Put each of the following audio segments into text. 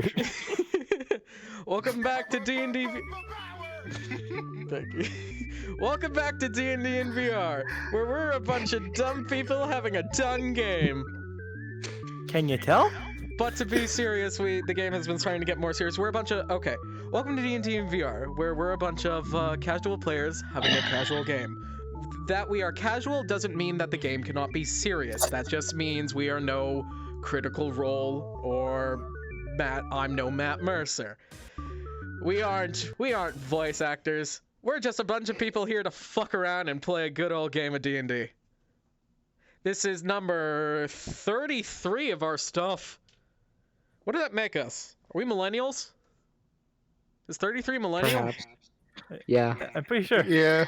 true. Welcome back to D&D. Thank you. Welcome back to D&D in VR, where we're a bunch of dumb people having a done game. Can you tell? But to be serious, the game has been starting to get more serious. We're a bunch of welcome to D&D in VR, where we're a bunch of casual players having a casual game. That we are casual doesn't mean that the game cannot be serious. That just means we are no Critical Role or I'm no Matt Mercer. We aren't voice actors. We're just a bunch of people here to fuck around and play a good old game of D&D. This is number 33 of our stuff. What does that make us? Are we millennials? Is 33 millennial? Perhaps. Yeah. I'm pretty sure. Yeah.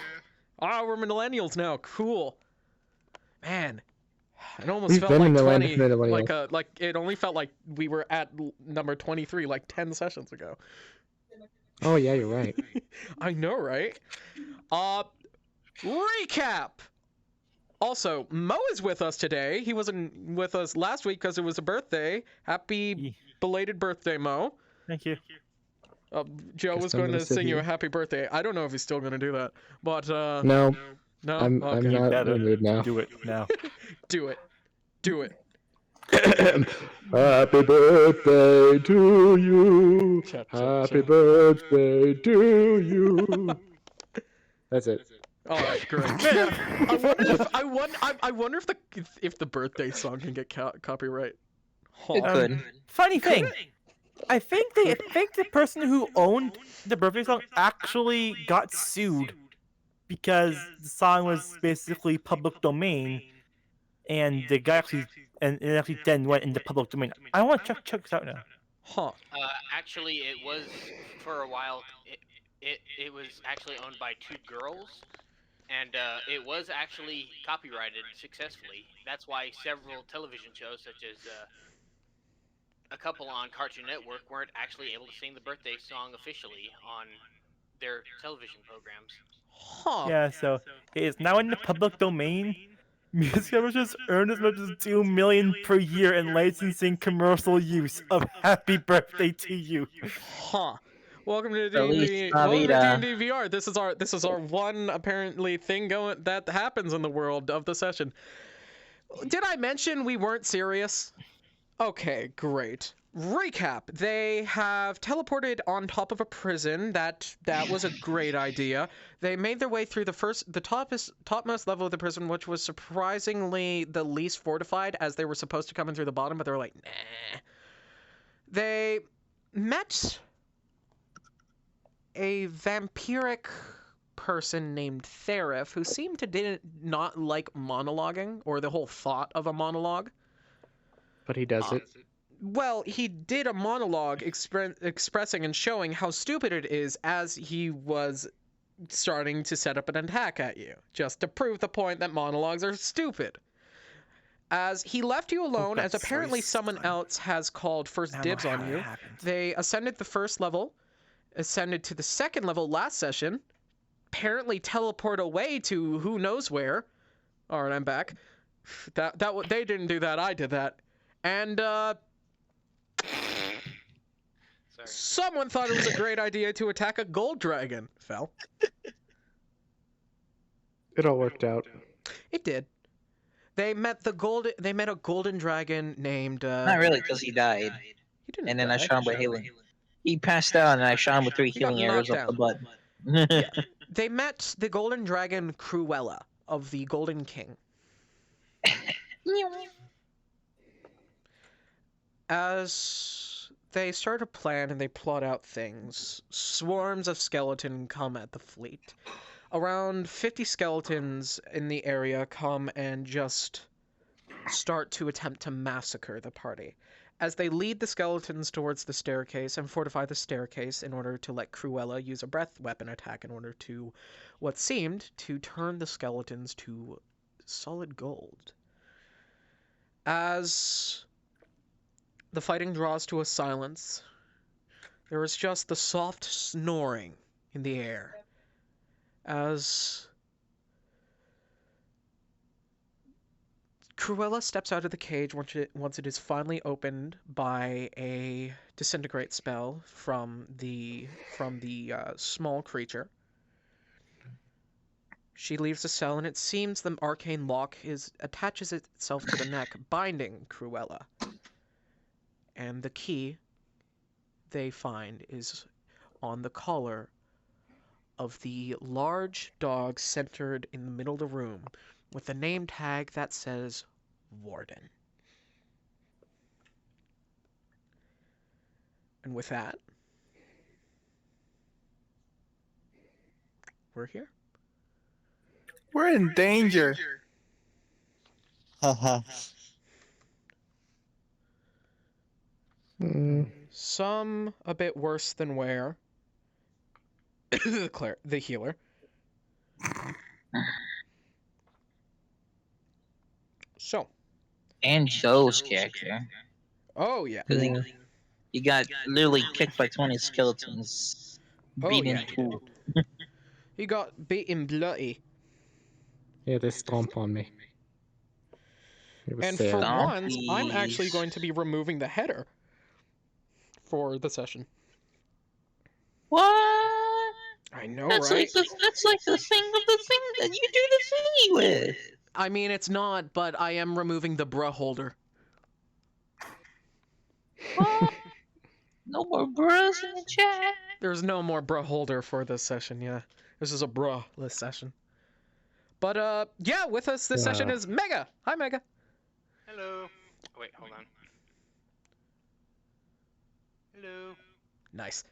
Ah, we're millennials now. Cool. Man, it almost We've felt been like millennials. 20. Like it only felt like we were at number 23 like 10 sessions ago. Oh yeah, you're right. I know, right? Recap. Also, Mo is with us today. He wasn't with us last week because it was a birthday. Happy belated birthday, Mo. Thank you. Joe was going to sing you a happy birthday. I don't know if he's still going to do that, but No, no. I'm not in the mood now. Do it now. Do it. Do it. Happy birthday to you. Happy birthday to you. That's it. All right, great. I wonder if the birthday song can get copyright. It could. Funny thing, I think the person who owned the birthday song actually got sued because the song was basically public domain, and the guy actually then went into public domain. I want to check this out now. Huh. Actually, it was for a while. It was actually owned by two girls, and it was actually copyrighted successfully. That's why several television shows, such as a couple on Cartoon Network, weren't actually able to sing the birthday song officially on their television programs. Huh. Yeah, so it is now in the public domain. Music publishers earn as much as $2 million per year in licensing commercial use of "Happy Birthday to You." Huh. Welcome to Feliz D&D. Navidad. Welcome to D&D VR. This is our one apparently thing that happens in the world of the session. Did I mention we weren't serious? Okay, great. Recap. They have teleported on top of a prison. That was a great idea. They made their way through the topmost level of the prison, which was surprisingly the least fortified, as they were supposed to come in through the bottom, but they were like, nah. They met a vampiric person named Therif, who seemed to not like monologuing, or the whole thought of a monologue. But he does it. Well, he did a monologue expressing and showing how stupid it is as he was starting to set up an attack at you, just to prove the point that monologues are stupid. As he left you alone, as apparently someone else has called first dibs on you, they ascended the first level, ascended to the second level last session, apparently teleport away to who knows where. All right, I'm back. They didn't do that, I did that. And someone thought it was a great idea to attack a gold dragon. Fell. It all worked out. It did. They met a golden dragon named. Not really, because he died. He didn't. And then I die. shot him with healing. He passed out, and I shot him with 3 He got healing arrows knocked off the butt. They met the golden dragon Cruella of the Golden King. As they start a plan and they plot out things, swarms of skeleton come at the fleet. Around 50 skeletons in the area come and just start to attempt to massacre the party. As they lead the skeletons towards the staircase and fortify the staircase in order to let Cruella use a breath weapon attack in order to, what seemed, to turn the skeletons to solid gold. As the fighting draws to a silence, there is just the soft snoring in the air as Cruella steps out of the cage once it is finally opened by a disintegrate spell from the small creature. She leaves the cell, and it seems the arcane lock attaches itself to the neck, binding Cruella. And the key they find is on the collar of the large dog centered in the middle of the room, with a name tag that says Warden. And with that, we're here. We're in danger. Haha. Some a bit worse than where. The healer. So. And Joe's character. Oh yeah. Because he got literally kicked by 20 skeletons. Oh, Beaten yeah, to. He got beaten bloody. Yeah, they stomp on me. It was And sad. for once, I'm Stompies. actually going to be removing the header for the session. What? I know, That's right? like the thing that you do the thingy with. I mean, it's not, but I am removing the bruh holder. What? No more bros in the chat. There's no more bruh holder for this session, yeah. This is a bruh-less session. But, yeah, with us this session is Mega! Hi, Mega! Hello. Oh, wait, hold on. Hello. Nice.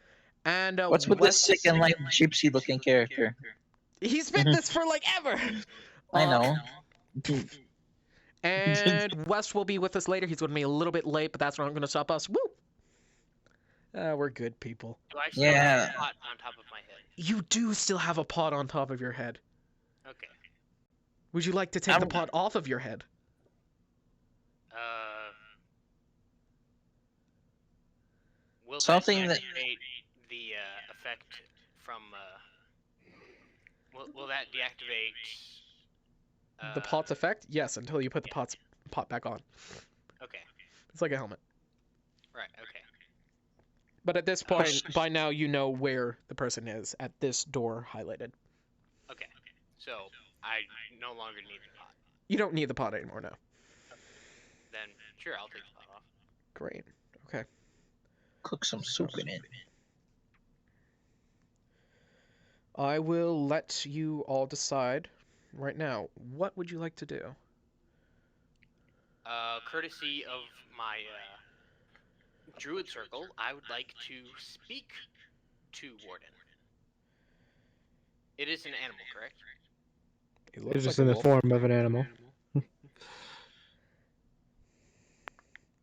And, What's with this sick and like gypsy looking character? He's been this for, like, ever! I know. And West will be with us later. He's going to be a little bit late, but that's not going to stop us. Woo! We're good people. Do I still Yeah. have a pot on top of my head? You do still have a pot on top of your head. Okay. Would you like to take the I'm- pot off of your head? Will Something that that- deactivate the effect from? Will that deactivate? The pot's effect? Yes, until you put the pot back on. Okay. It's like a helmet. Right. Okay. But at this point, by now you know where the person is at this door highlighted. Okay. So I no longer need the pot. You don't need the pot anymore now. Then sure, I'll take the pot off. Great. Okay. Cook some soup in it. I will let you all decide right now. What would you like to do? Courtesy of my druid circle, I would like to speak to Warden. It is an animal, correct? It It's just in the form of an animal.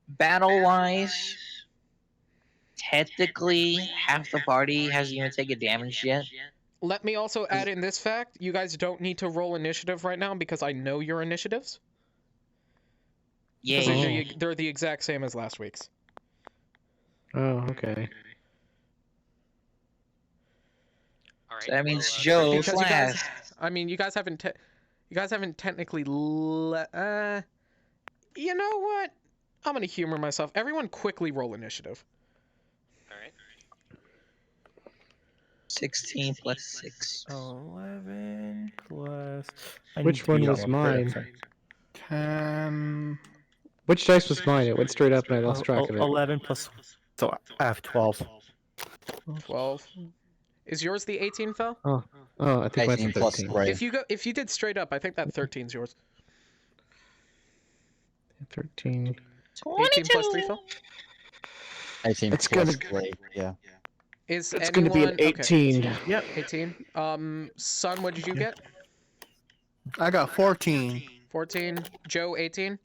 Battle wise, technically half the party hasn't even taken damage yet. Let me also add in this fact. You guys don't need to roll initiative right now because I know your initiatives. Yay. Because they're the exact same as last week's. Oh, okay. All right. So that means well, Joe Because you guys, last. I mean, you guys haven't technically. You know what? I'm gonna humor myself. Everyone, quickly roll initiative. All right. 16 plus 6. 11 plus. Which one was mine? 10. Which dice was mine? It went straight up and I lost track of it. 11 plus. So I have 12. 12. Is yours the 18, Phil? Oh, I think mine's 18 plus 13. 3. If you did straight up, I think that 13's yours. 13. 18 plus 3, Phil? 18 It's plus gonna- 3, yeah. Is It's going to be an anyone- okay. 18. Yep. 18. Son, what did you get? I got 14. 14. Joe, 18.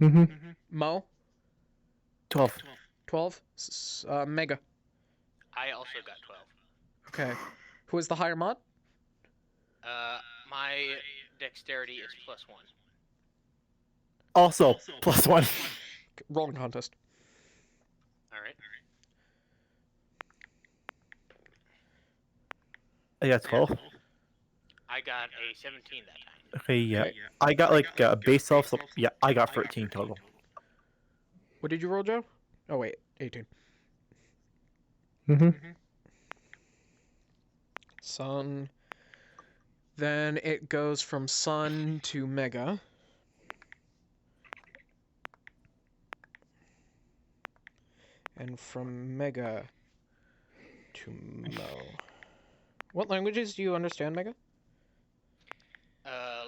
Mm-hmm. Mo, 12. 12. Mega. I also got 12. Okay. Who is the higher mod? My dexterity is +1. Also, +1. Rolling contest. All right. I got 12. I got a 17 that time. Okay, yeah. Okay. I got like base self. Yeah, I got 13 total. What did you roll, Joe? Oh wait, 18. Mm-hmm. Sun. Then it goes from Sun to Mega. And from Mega to Mo. What languages do you understand, Mega?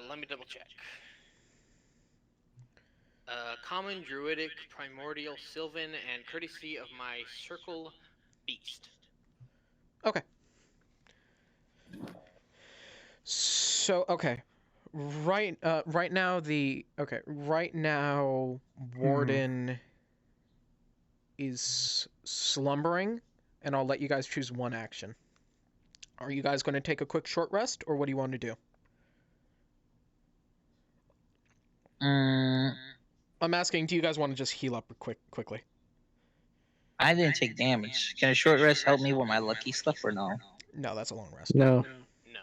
Let me double check. Common, Druidic, Primordial, Sylvan, and courtesy of my Circle Beast. Okay. So okay. Right now Warden is slumbering, and I'll let you guys choose one action. Are you guys going to take a quick short rest, or what do you want to do? Mm, I'm asking, do you guys want to just heal up quickly? I didn't take damage. Can a short rest help me with my lucky stuff or no? No, that's a long rest. No. No.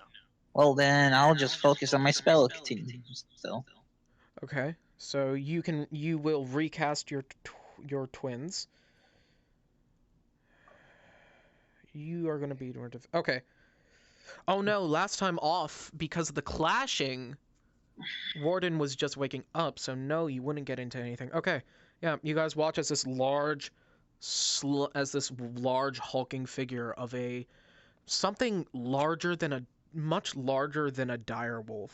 Well, then I'll just focus on my spell continues. So, Okay. So you will recast your twins. You are going to be okay. Oh no, last time off because of the clashing. Warden was just waking up, so no, you wouldn't get into anything. Okay. Yeah, you guys watch as this large hulking figure of something much larger than a direwolf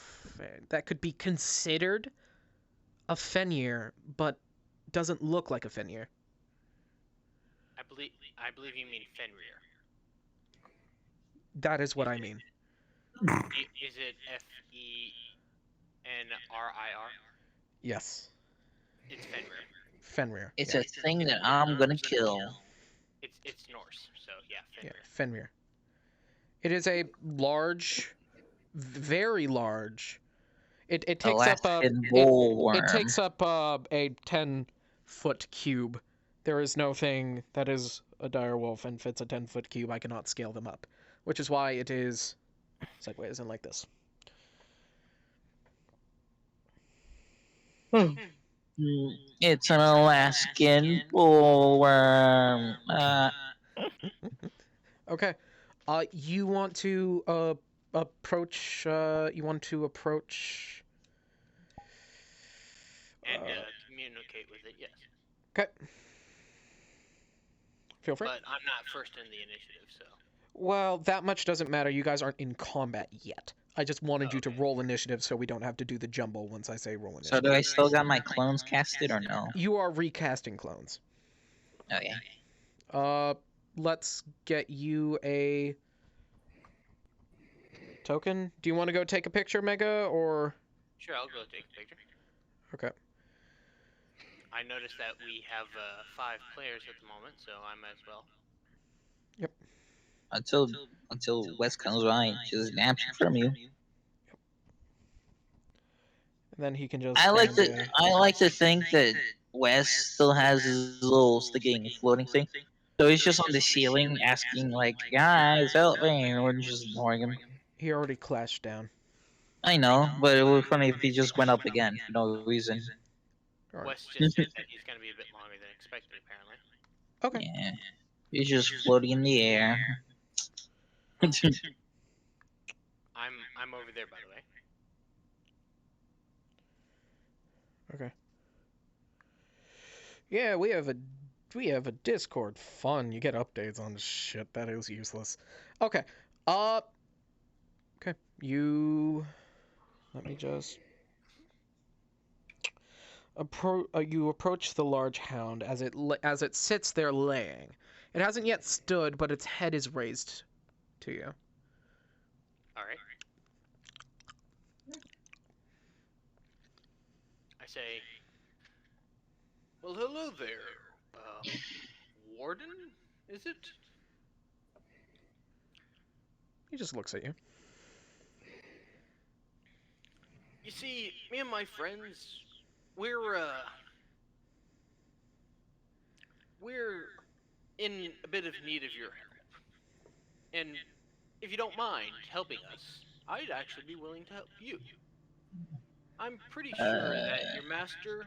that could be considered a Fenrir, but doesn't look like a Fenrir. I believe you mean Fenrir. That is what I mean. Is it Fenrir? Yes. It's Fenrir. Fenrir. it's Yeah. a thing that I'm gonna kill. It's Norse, so yeah, Yeah, Fenrir. Fenrir. It is a large, very large. It takes up Alaskan bullworm. it takes up a 10-foot cube. There is no thing that is a direwolf and fits a 10-foot cube. I cannot scale them up, which is why it is sideways and like this. It's an Alaskan bullworm. Okay. You want to approach. You want to approach. And communicate with it, yes. Okay. Feel free. But I'm not first in the initiative, so. Well, that much doesn't matter. You guys aren't in combat yet. I just wanted you to Okay. roll initiative so we don't have to do the jumble once I say roll So initiative. do I still got my clones casted or no? You are recasting clones. Okay. Let's get you a token. Do you want to go take a picture, Mega, or? Sure, I'll go take a picture. Okay. I noticed that we have 5 players at the moment, so I might as well. Until Wes comes by and just naps it from you. And then he can just. I like stand there. to think that Wes still has his little sticking floating thing. So he's just on the ceiling asking like, guys, help me, and we're just ignoring him. He already clashed down. I know, but it would be funny if he just went up again for no reason. Alright. Wes just said that he's going to be a bit longer than expected, apparently. Okay. Yeah. He's just floating in the air. I'm over there, by the way. Okay. Yeah, we have a Discord. Fun. You get updates on shit. That is useless. Okay. Okay. Let me just. You approach the large hound as it sits there laying. It hasn't yet stood, but its head is raised to you. Alright. I say, well, hello there. Warden, is it? He just looks at you. You see, me and my friends, we're in a bit of need of your help. And if you don't mind helping us, I'd actually be willing to help you. I'm pretty sure that your master,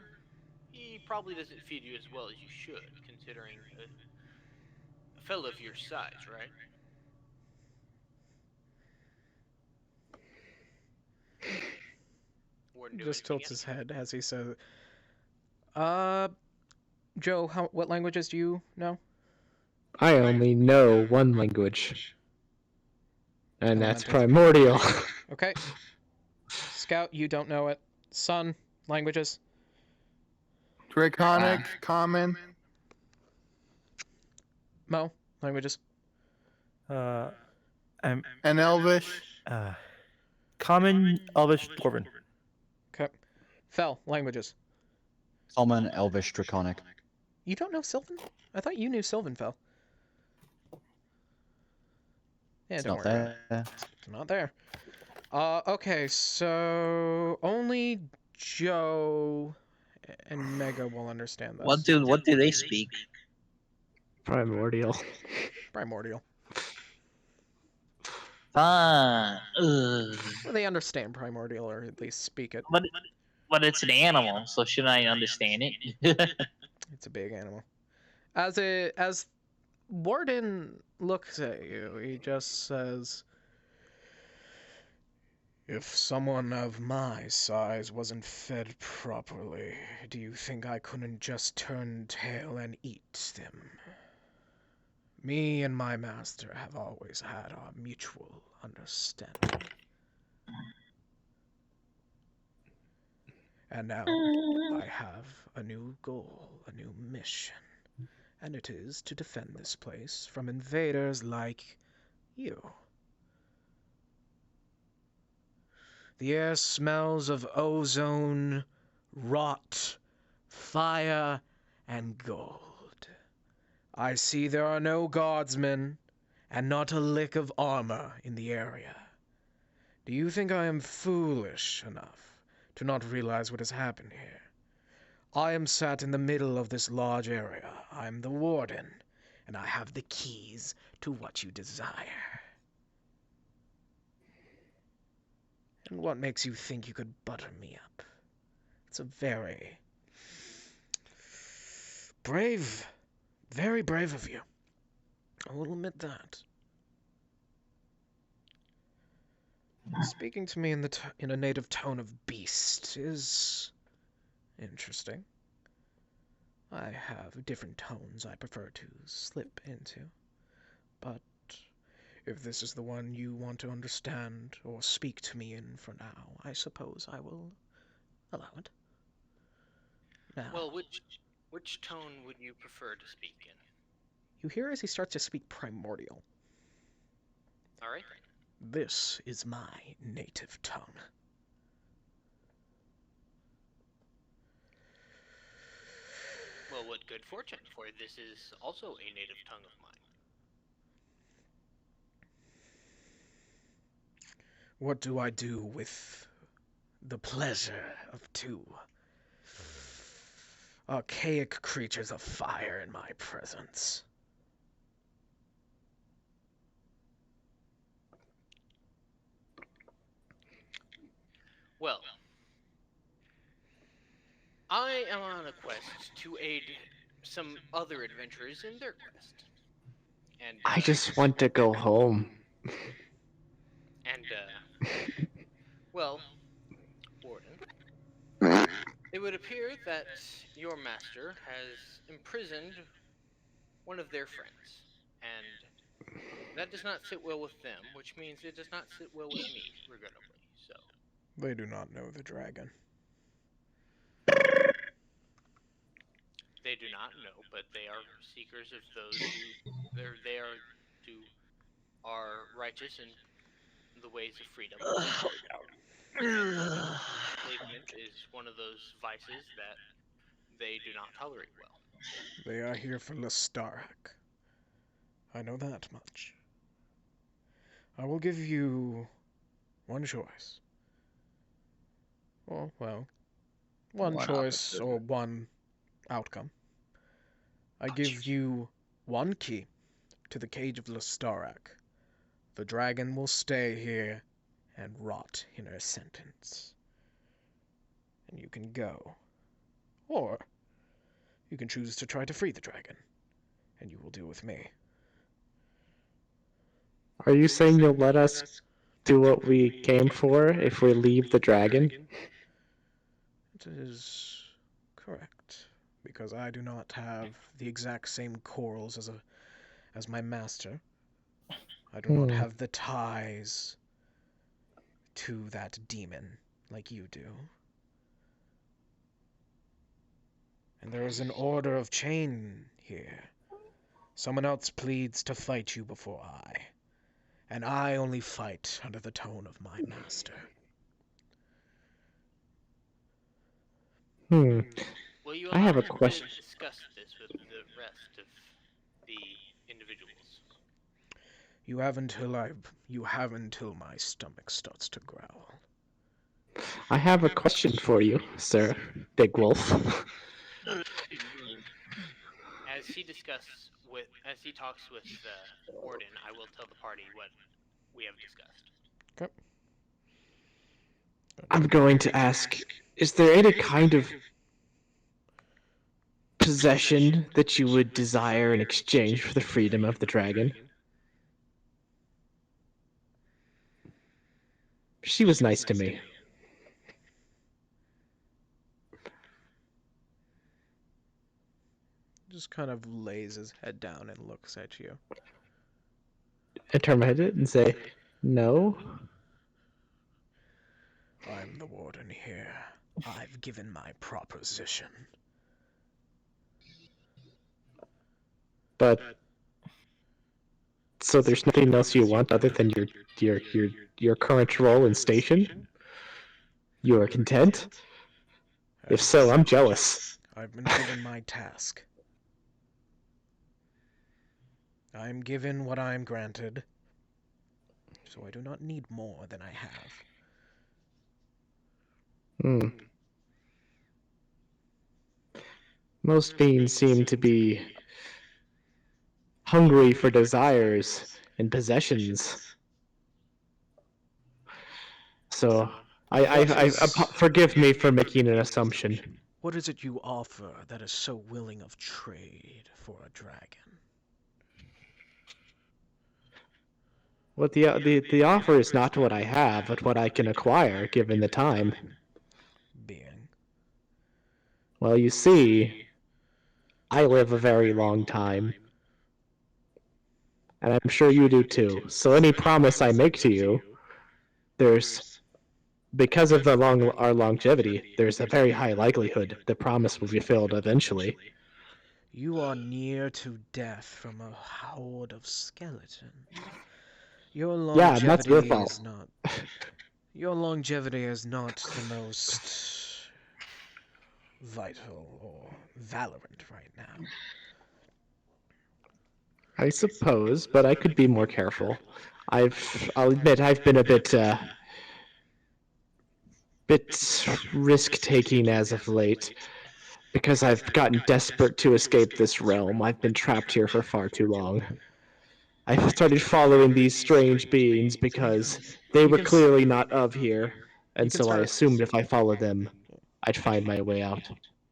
he probably doesn't feed you as well as you should, considering a fellow of your size, right? Warden, do Just anything tilts else? his head as he says, Joe, what languages do you know? I only know one language, and that's Elemental. primordial. Okay. Scout, you don't know it. Son, languages. Draconic, common. Mo, languages. I'm And Elvish. common, Elvish, Dwarven. Okay. Fel, languages. Common, Elvish, Draconic. You don't know Sylvan? I thought you knew Sylvan, Fel. Yeah, It's don't not worry about it. there. It's not there. Okay, so only Joe and Mega will understand this. What do they speak? Primordial. Primordial. Fine. Ugh. Well, they understand primordial, or at least speak it. But it's an animal, so shouldn't I understand it? It's a big animal. As Warden looks at you, he just says, "If someone of my size wasn't fed properly, do you think I couldn't just turn tail and eat them? Me and my master have always had our mutual understanding. And now I have a new goal, a new mission, and it is to defend this place from invaders like you. The air smells of ozone, rot, fire, and gold. I see there are no guardsmen, and not a lick of armor in the area. Do you think I am foolish enough to not realize what has happened here? I am sat in the middle of this large area. I'm the warden, and I have the keys to what you desire. And what makes you think you could butter me up? It's a very brave of you. I will admit that. Speaking to me in a native tone of beast is interesting. I have different tones I prefer to slip into, but if this is the one you want to understand or speak to me in for now, I suppose I will allow it. Now, Well, which tone would you prefer to speak in? you hear as he starts to speak primordial. All right. This is my native tongue. Well, what good fortune, for this is also a native tongue of mine. What do I do with the pleasure of two archaic creatures of fire in my presence? Well, I am on a quest to aid some other adventurers in their quest. And I just want to go home. well, Warden, it would appear that your master has imprisoned one of their friends, and that does not sit well with them, which means it does not sit well with me, regrettably. So They do not know the dragon. they do not know, but they are seekers of those who are righteous in the ways of freedom. Enslavement is one of those vices that they do not tolerate well. They are here for Lestarak. I know that much. I will give you one choice. Well, one One choice option. or one outcome. I give you one key to the cage of Lestarak. The dragon will stay here and rot in her sentence. and you can go. Or you can choose to try to free the dragon, and you will deal with me. Are you saying you'll let us do what we came for if we leave the dragon? It is correct, because I do not have the exact same corals as my master. I do not have the ties to that demon like you do. And there is an order of chain here. Someone else pleads to fight you before I, and I only fight under the tone of my master. Will you I allow have a me to question. discuss this with the rest of the individuals? You have until my stomach starts to growl. I have a question for you, sir, Big Wolf. As he talks with Warden, I will tell the party what we have discussed. Okay. I'm going to ask, is there any kind of possession that you would desire in exchange for the freedom of the dragon? She was nice to me. Just kind of lays his head down and looks at you. I turn my head and say, no. I'm the warden here. I've given my proposition. But so there's nothing else you want other than your current role and station? You are content? If so, I'm jealous. I've been given my task. I'm given what I'm granted, so I do not need more than I have. Most beings seem to be hungry for desires and possessions. So, forgive me for making an assumption. What is it you offer that is so willing of trade for a dragon? Well, the offer is not what I have, but what I can acquire given the time. Being? Well, you see, I live a very long time. And I'm sure you do too. So any promise I make to you, because of our longevity, there's a very high likelihood the promise will be fulfilled eventually. You are near to death from a horde of skeletons. Your longevity that's your fault. is not. Your longevity is not the most vital or valorant right now. I suppose, but I could be more careful. I'll admit I've been a bit risk-taking as of late. Because I've gotten desperate to escape this realm. I've been trapped here for far too long. I started following these strange beings because they were clearly not of here, and so I assumed if I followed them, I'd find my way out.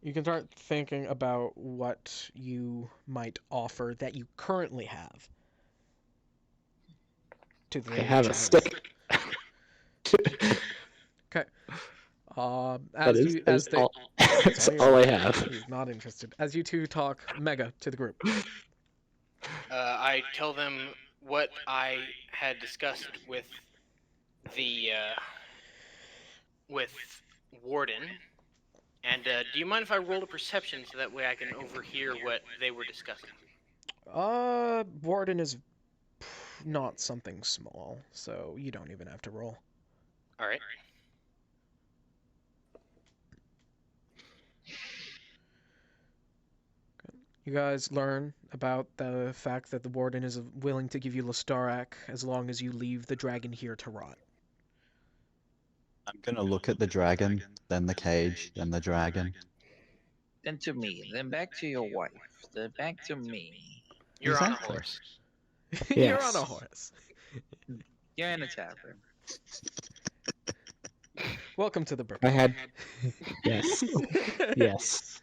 You can start thinking about what you might offer that you currently have. To the I have a stick. Okay. That's all I have. He's not interested. As you two talk Mega to the group. I tell them what I had discussed with the with Warden, and do you mind if I roll a perception so that way I can overhear what they were discussing? Warden is not something small, so you don't even have to roll. All right. You guys learn about the fact that the Warden is willing to give you Lestarak as long as you leave the dragon here to rot. I'm gonna look at the dragon, then the cage, then the dragon. Then to me, then back to your wife, then back to me. You're on a Exactly. horse. You're on a horse. You're in a tavern. Welcome to the bird. I had. Yes. Yes.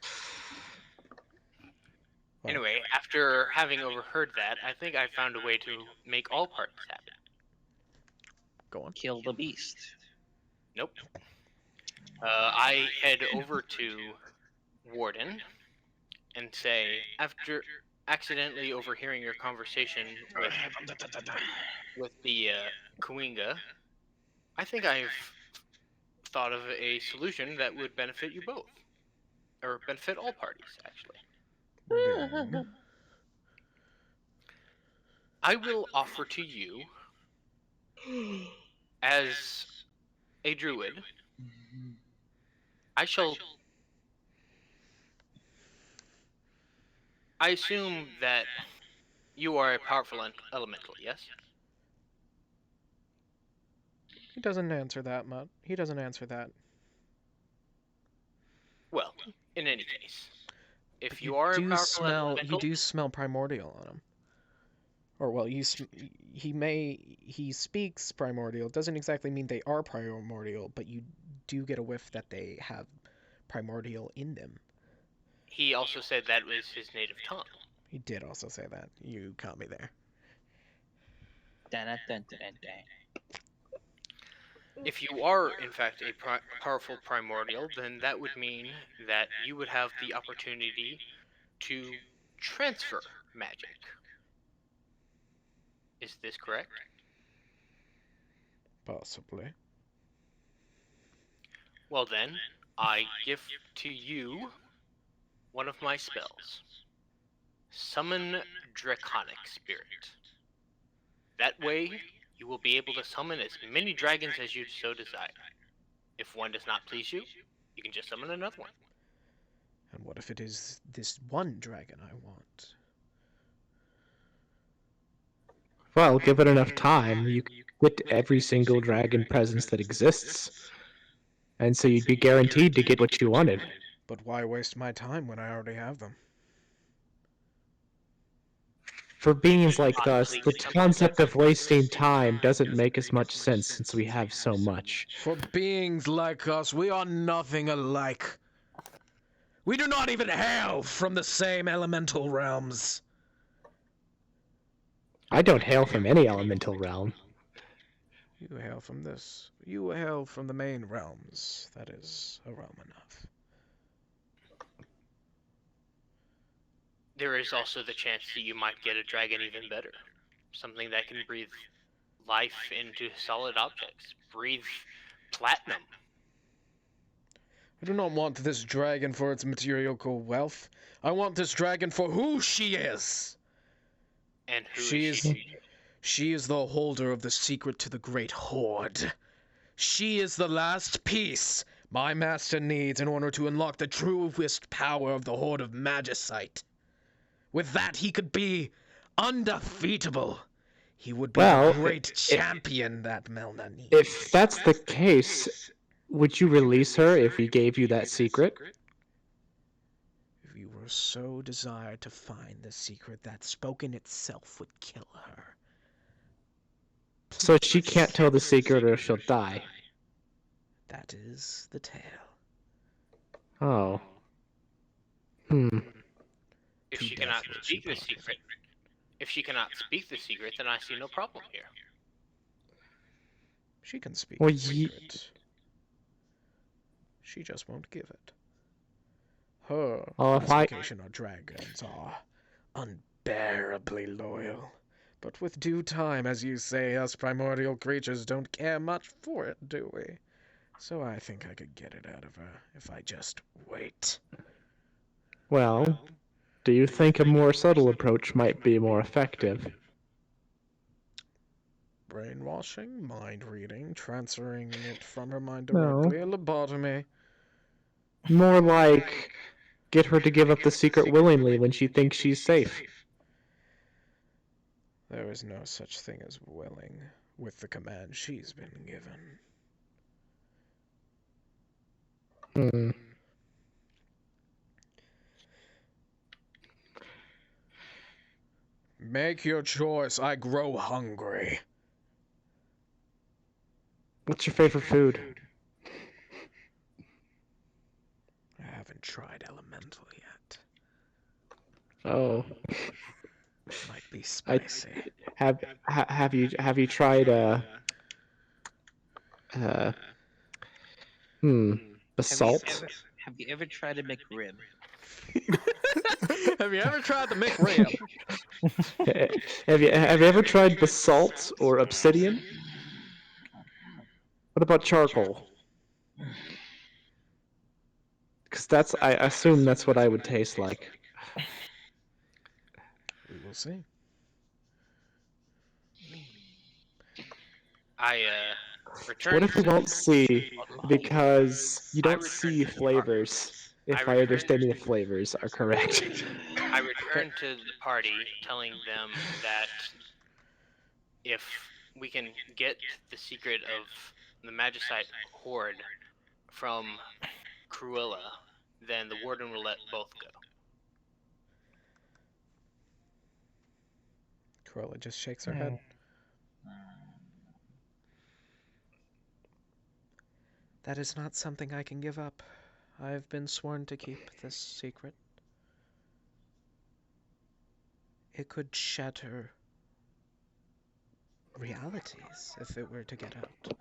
Well, Anyway, after having overheard that, I think I found a way to make all parties happy. go on. Kill the beast. Nope. I head over to Warden and say, after accidentally overhearing your conversation with the Kuinga, I think I've thought of a solution that would benefit you both. Or benefit all parties, actually. Then, I will offer to you, as a druid, I assume that you are a powerful elemental, yes? he doesn't answer that much. He doesn't answer that. Well, in any case, if But you are a do powerful smell, elemental, you do smell primordial on him. Or well, he speaks primordial. Doesn't exactly mean they are primordial, but you do get a whiff that they have primordial in them. he also said that was his native tongue. He did also say that. You caught me there. Dun, dun, dun, dun, dun. If you are, in fact, a powerful primordial, then that would mean that you would have the opportunity to transfer magic. Is this correct? Possibly. Well then, I give to you one of my spells. Summon Draconic Spirit. That way, you will be able to summon as many dragons as you so desire. If one does not please you, you can just summon another one. And what if it is this one dragon I want? Well, give it enough time, you could get every single dragon presence that exists. And so you'd be guaranteed to get what you wanted. But why waste my time when I already have them? For beings like us, the concept of wasting time doesn't make as much sense since we have so much. For beings like us, we are nothing alike. We do not even hail from the same elemental realms. I don't hail from any elemental realm. You hail from this. You hail from the main realms. That is a realm enough. There is also the chance that you might get a dragon even better. Something that can breathe life into solid objects. Breathe platinum. I do not want this dragon for its material wealth. I want this dragon for who she is. And who She is is- she? She is the holder of the secret to the Great Horde. She is the last piece my master needs in order to unlock the truest power of the Horde of Magicite. With that, he could be undefeatable. He would be Well, the great champion that Melna needs. If that's the case, would you release her if we gave you that secret? If you were so desired to find the secret, that spoken itself would kill her. So she can't tell the secret or she'll die. That is the tale. Oh. If To she death cannot will she speak the part. secret, then I see no problem here. She can speak Well, the secret. She just won't give it. Her Oh, if I- classification of dragons are unbearably loyal. But with due time, as you say, us primordial creatures don't care much for it, do we? So I think I could get it out of her if I just wait. Well, do you think a more subtle approach might be more effective? Brainwashing, mind reading, transferring it from her mind No. directly, a lobotomy. More like get her to give up the secret willingly when she thinks she's safe. There is no such thing as willing with the command she's been given. Make your choice. I grow hungry. What's your favorite food? tried elemental yet. Oh, Might be I spicy. have you tried uh basalt? Have you ever tried a McRib? Have you ever tried the McRib? Have you ever tried basalt or obsidian? What about charcoal? Because that's, I assume that's what I would taste like. We will see. I What returned. if we won't see because you I don't returned see to the flavors? If I my returned- understanding of flavors are correct. I returned to the party, telling them that if we can get the secret of the Magicite hoard from Cruella, then the warden will let both go. Cruella just shakes her head. That is not something I can give up. I've been sworn to keep this secret. It could shatter realities if it were to get out.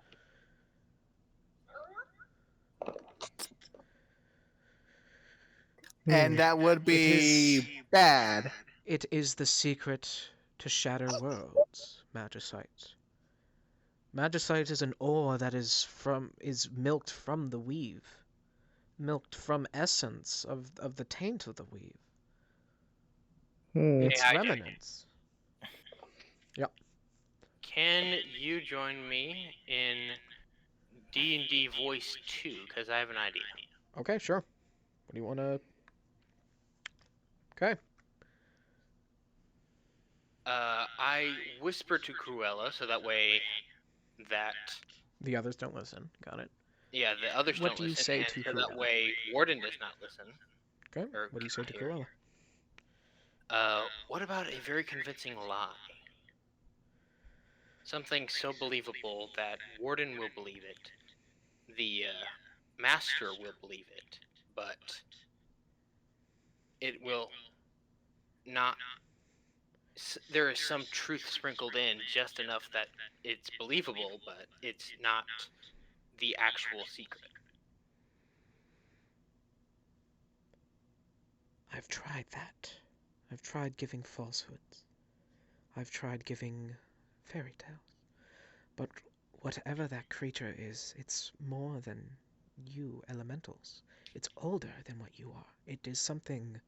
And that would be bad. It is the secret to shatter worlds, Magicite. Magicite is an ore that is milked from the weave. Milked from essence of the taint of the weave. Its I- remnants. Can you join me in D&D Voice 2? Because I have an idea. Okay, sure. What do you want to... Okay. I whisper to Cruella so that way that The others don't listen. Got it. yeah, the others What don't do you listen, say and to so that Cruella? way Warden does not listen. Okay. Or What do you say to here. Cruella? What about a very convincing lie? Something so believable that Warden will believe it, the Master will believe it, but it will not. There is some truth sprinkled in, just enough that it's believable, but it's not the actual secret. I've tried that. I've tried giving falsehoods. I've tried giving fairy tales. But whatever that creature is, it's more than you elementals. It's older than what you are. It is something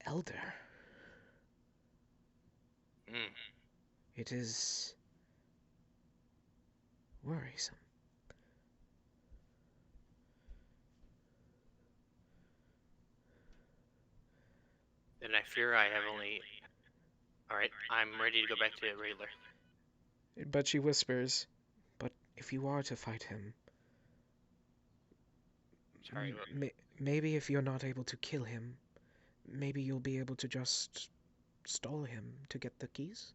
elder. It is worrisome. Then I fear I have only. Alright, I'm ready to go back to regular. But she whispers, but if you are to fight him, Sorry, what? maybe if you're not able to kill him, maybe you'll be able to just stall him to get the keys?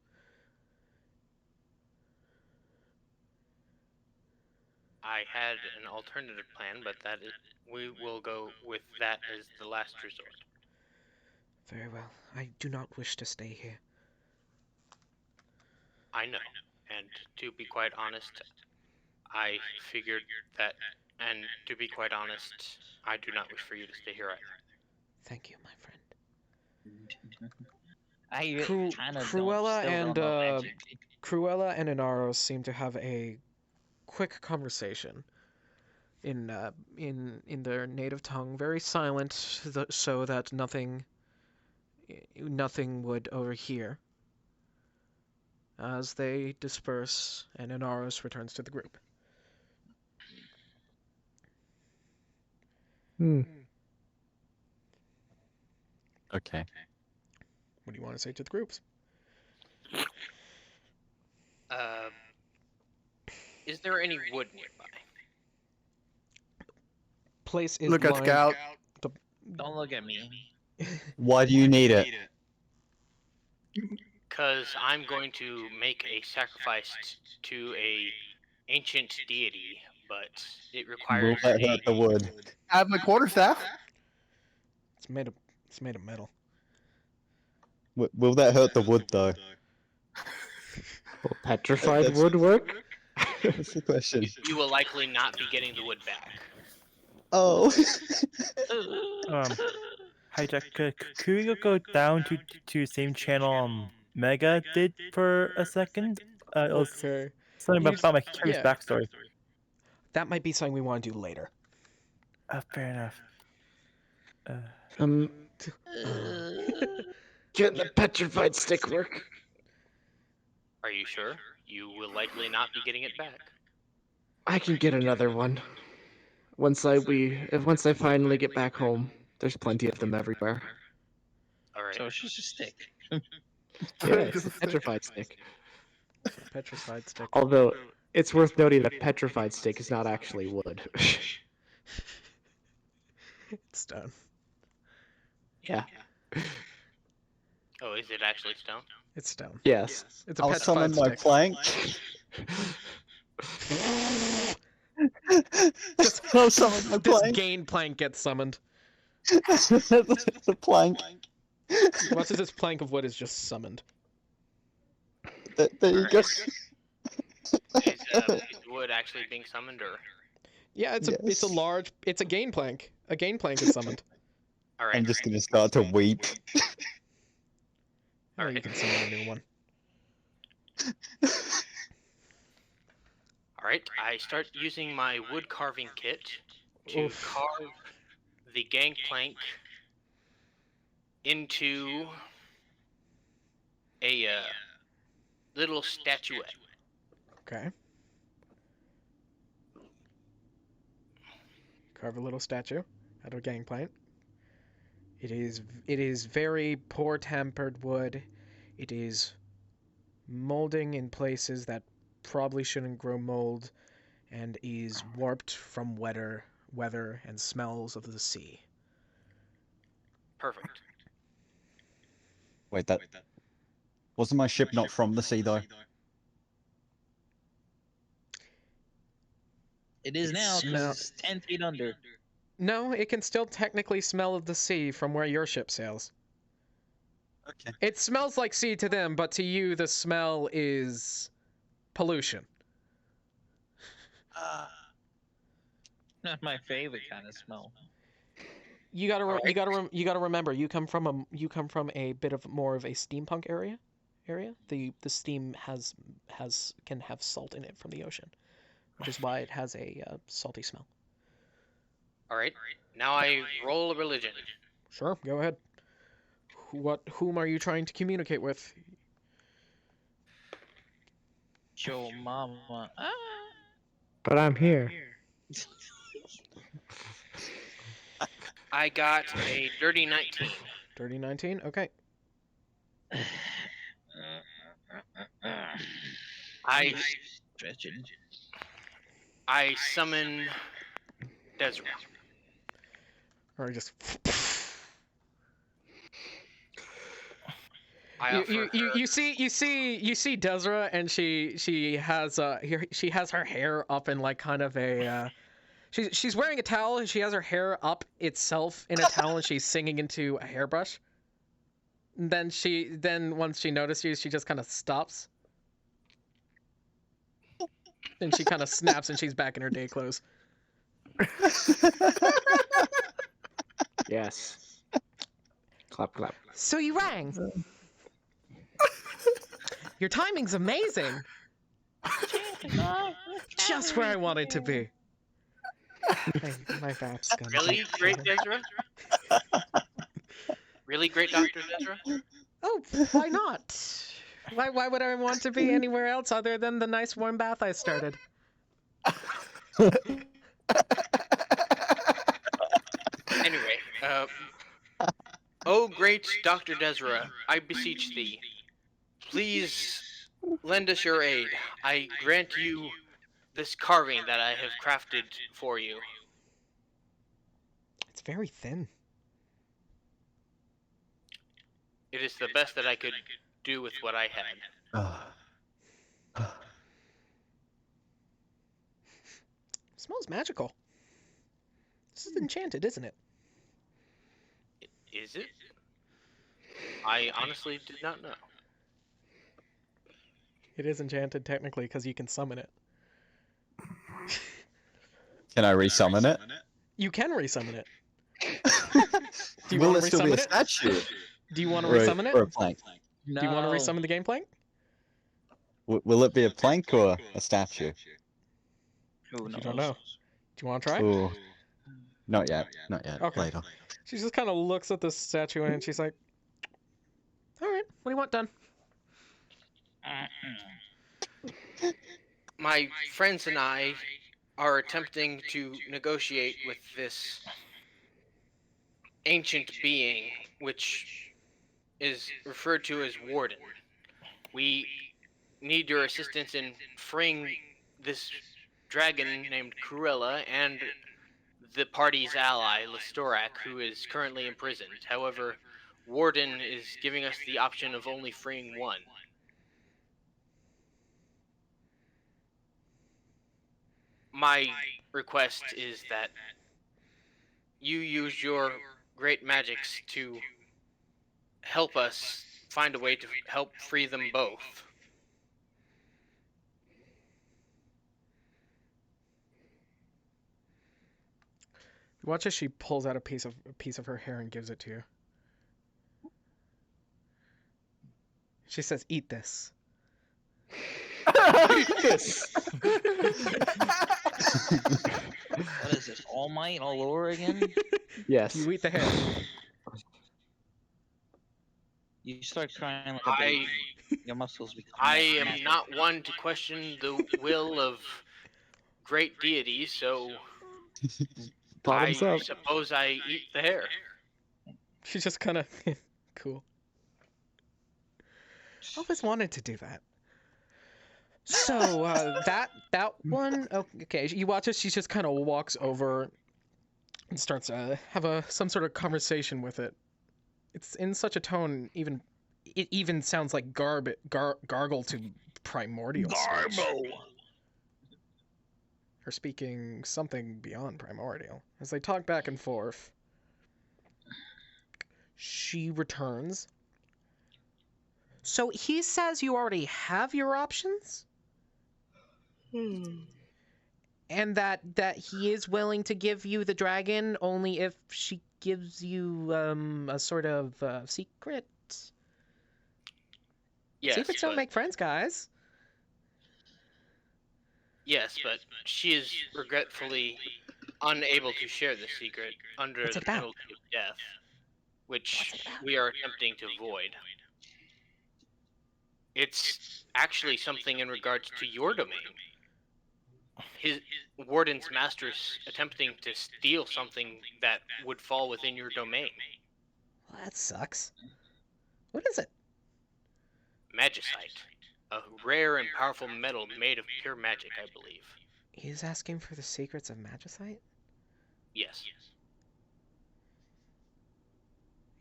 I had an alternative plan, but we will go with that as the last resort. Very well. I do not wish to stay here. I know, and to be quite honest, I figured that, and to be quite honest, I do not wish for you to stay here either. Thank you, my friend. Cruella and Inaros seem to have a quick conversation in their native tongue, very silent, so that nothing would overhear. As they disperse, and Inaros returns to the group. Okay. What do you want to say to the groups? Is there any wood nearby? Place is Look at lined- Scout. Don't look at me. Why do you need it? Because I'm going to make a sacrifice to a ancient deity but it Will requires that hurt the wood? I have my quarterstaff. It's made of metal. Will that hurt the wood though? Will petrified That's- wood work? That's the question. you will likely not be getting the wood back. Oh. Hi Jack, could we go down to the same channel Mega did for a second? It was Okay. something Here's- about my character's yeah. backstory. That might be something we want to do later. Fair enough. Can the petrified stick work? Are you sure? You will likely not be getting it back. I can get another one. Once I finally get back home, there's plenty of them everywhere. All right. So it's just a stick. Yeah, it's a petrified stick. Petrified stick. Although it's worth noting that petrified stick is not actually wood. It's done. Yeah. Oh, is it actually stone? It's stone. Yes. It's a I'll petrified summon my stick. plank. I'll summon my This plank. gain plank gets summoned. The plank. Watch as this plank of wood is just summoned. There you go. Is wood actually being summoned, or? Yeah, it's a Yes. large. It's a gain plank. A gain plank is summoned. All right. I'm just gonna start to weep. Oh, you Alright. can summon a new one. All right. I start using my wood carving kit to Oof. carve the gangplank into a little statuette. Okay. Carve a little statue out of a gangplank. It is very poor tempered wood. It is molding in places that probably shouldn't grow mold, and is warped from weather and smells of the sea. Perfect. Wait, that wasn't my ship not from the sea though? It is now Smell- because it's 10 feet under. No, it can still technically smell of the sea from where your ship sails. Okay. It smells like sea to them, but to you, the smell is pollution. Not my favorite kind of smell. You gotta remember, you come from a bit of more of a steampunk area. The steam can have salt in it from the ocean, which is why it has a salty smell. All right. Now I roll a religion. Sure, go ahead. Whom are you trying to communicate with? Yo, mama. Ah. But I'm here. I got a dirty 19. Dirty 19. Okay. I Stretching. I summon Desra. Or just. I offer her- You see Desra, and she has her hair up in like kind of a she's wearing a towel, and she has her hair up itself in a towel, and she's singing into a hairbrush. And then once she notices you, she just kind of stops. Then she kind of snaps, and she's back in her day clothes. Yes. Clap, clap. So you rang. Your timing's amazing. Just where I wanted to be. My bat's gonna Really great Desra? Really great Dr. Desra? Oh, why not? Why would I want to be anywhere else other than the nice warm bath I started? Anyway, oh great Dr. Desra, I beseech thee, please lend us your aid. I grant you this carving that I have crafted for you. It's very thin. It is the best that I could do with what I had. smells magical. This is enchanted, isn't it? Is it? I honestly did not know. It is enchanted technically because you can summon it. Can I resummon it? You can resummon it. Do you Will want it to still be a resummon it? statue? Do you want to Or resummon it? or a plank? Do you want to resummon the game plank? Will it be a plank or a statue? Who knows? You don't know. Do you want to try? Ooh. Not yet. Not yet. Okay. Later. She just kind of looks at the statue and she's like, "All right, what do you want done?" My friends and I are attempting to negotiate with this ancient being, which is referred to as Warden. We need your assistance in freeing this dragon named Cruella and the party's ally, Listorak, who is currently imprisoned. However, Warden is giving us the option of only freeing one. My request is that you use your great magics to help us find a way to help free them both. Watch as she pulls out a piece of her hair and gives it to you. She says, "Eat this." What is this? All Might all over again? Yes. You eat the hair. You start crying like a baby. Your muscles become. I am not one to question the will of great deities, so I Bottoms up. suppose I eat the hair. She just kind of cool. I always wanted to do that. So that one, okay. You watch as she just kind of walks over and starts have some sort of conversation with it. It's in such a tone, it even sounds like gargle to primordial speech. Or speaking something beyond primordial. As they talk back and forth, she returns. So he says you already have your options? And that he is willing to give you the dragon only if she gives you a sort of secret. Yes, Secrets don't but, make friends, guys. yes, but she is regretfully unable to share the secret under What's the it about? penalty of death, which What's it about? we are attempting to avoid. It's actually something in regards to your domain. His Warden's master's attempting to steal something that would fall within your domain. Well, that sucks. What is it? Magicite. A rare and powerful metal made of pure magic, I believe. He's asking for the secrets of Magicite? Yes.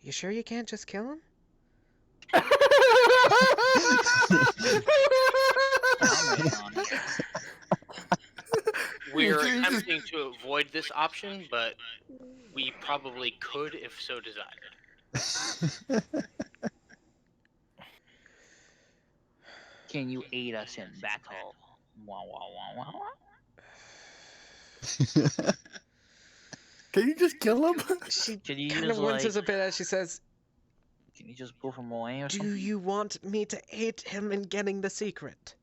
You sure you can't just kill him? We're attempting to avoid this option, but we probably could if so desired. Can you aid us in battle? Wah, wah, wah, wah, wah. Can you just kill him? She Can you kind use, of winces like- a bit as she says, Can you just pull from away or "Do something? you want me to aid him in getting the secret?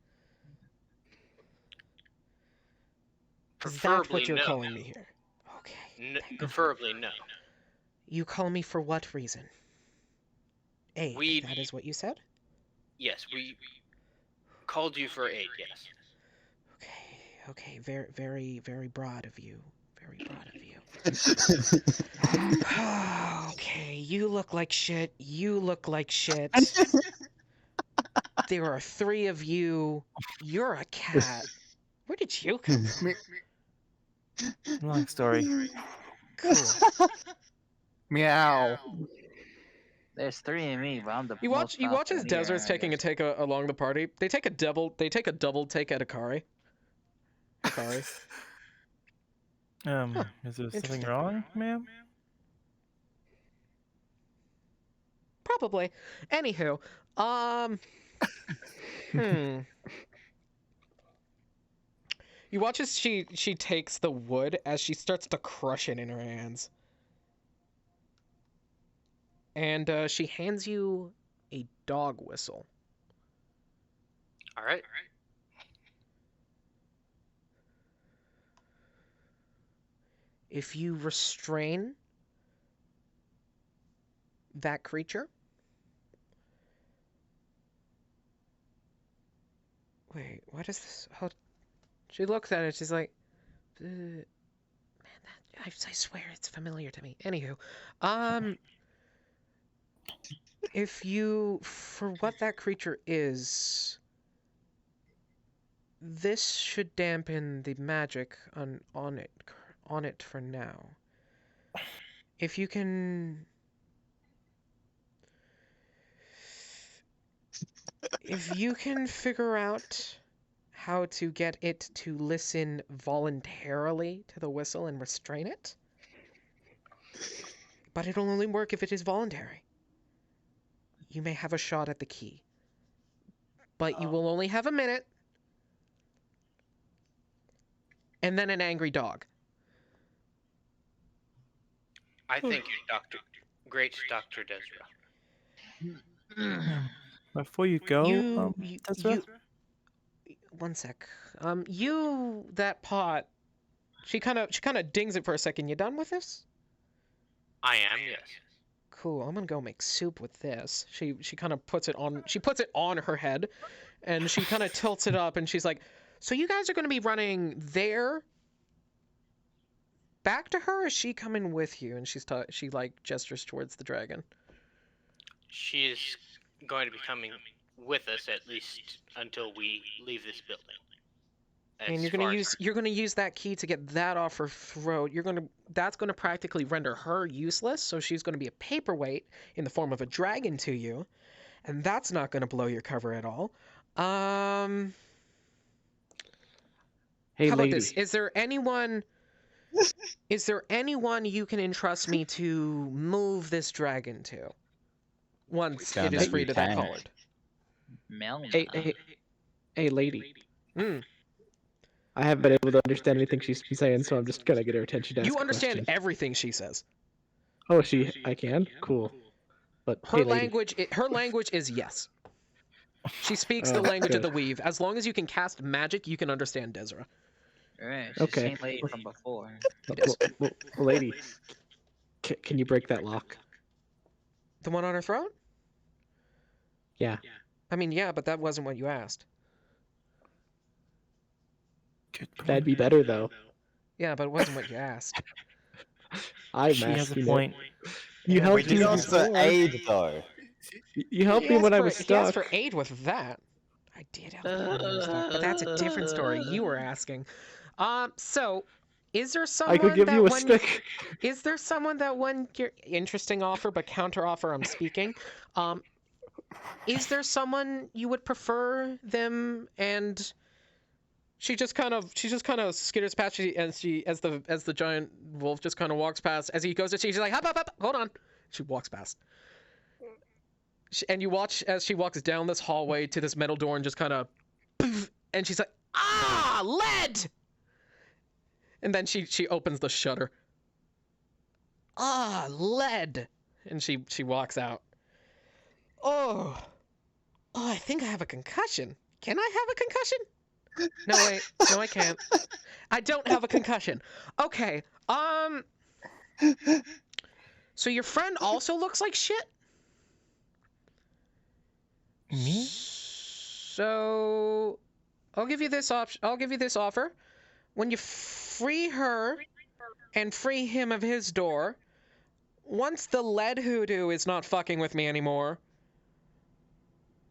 Is that Preferably what you're no. calling me here?" Okay. Preferably no. You call me for what reason? Aid, We- that is what you said? Yes, we called you for aid, yes. Okay, very, very, very broad of you. Very broad of you. Okay, you look like shit. You look like shit. There are 3 of you. You're a cat. Where did you come from? Long story. Cool. Meow. There's 3 of me, but I'm the You most watch as powerful Desert's here. taking a take along the party. They take a double take at Akari. Akari. Is there something Interesting. wrong, ma'am? Probably. Anywho, You watch as she takes the wood as she starts to crush it in her hands. And she hands you a dog whistle. All right. If you restrain that creature... Wait, what is this? How... She looks at it, she's like... Man, I swear it's familiar to me. Anywho, if you... For what that creature is... This should dampen the magic on it for now. If you can... If you can figure out how to get it to listen voluntarily to the whistle and restrain it, but it'll only work if it is voluntary, you may have a shot at the key. But you will only have a minute, and then an angry dog. I think you're great Dr. Desra. Before you go, Desra? One sec. That pot. She kind of dings it for a second. You done with this? I am, yes. Cool. I'm gonna go make soup with this. She kind of puts it on. She puts it on her head, and she kind of tilts it up, and she's like, "So you guys are gonna be running there back to her, or is she coming with you?" And she like gestures towards the dragon. She is going to be coming with us at least until we leave this building. And you're gonna use that key to get that off her throat. That's gonna practically render her useless, so she's gonna be a paperweight in the form of a dragon to you, and that's not gonna blow your cover at all. Hey, how about lady. this? Is there anyone you can entrust me to move this dragon to? Once it Sound is like free you to that can. collard. Hey, lady. Hmm. I haven't been able to understand anything she's been saying, so I'm just gonna get her attention to ask You a understand question. everything she says. Oh, I can? Cool. But Her hey, lady. her language is yes. She speaks the Oh, language of good. the weave. As long as you can cast magic, you can understand Desra. Right, she's Okay. same lady from before. Well, lady, can you break that lock? The one on her throat? Yeah. I mean, yeah, but that wasn't what you asked. Good That'd point. be better, though. Yeah, but it wasn't what you asked. I'm She has a asking it. point. You Yeah, helped We me did ask for before. aid, though. You helped me when I was He asked stuck. for aid with that. I did help you when I was stuck, but that's a different story. You were asking. So, is there someone I could give that you a when stick. Is there someone that when your interesting offer but counter offer I'm speaking? Is there someone you would prefer them? And she just kind of skitters past you, and as the giant wolf just kind of walks past. As he goes to she's like, hop, hold on. She walks past. And you watch as she walks down this hallway to this metal door and just kind of, and she's like, ah, lead. And then she opens the shutter. Ah, lead. And she walks out. Oh, I think I have a concussion. Can I have a concussion? No, wait. No, I can't. I don't have a concussion. Okay. So your friend also looks like shit? Me? So I'll give you this option. I'll give you this offer. When you free her and free him of his door, once the lead hoodoo is not fucking with me anymore,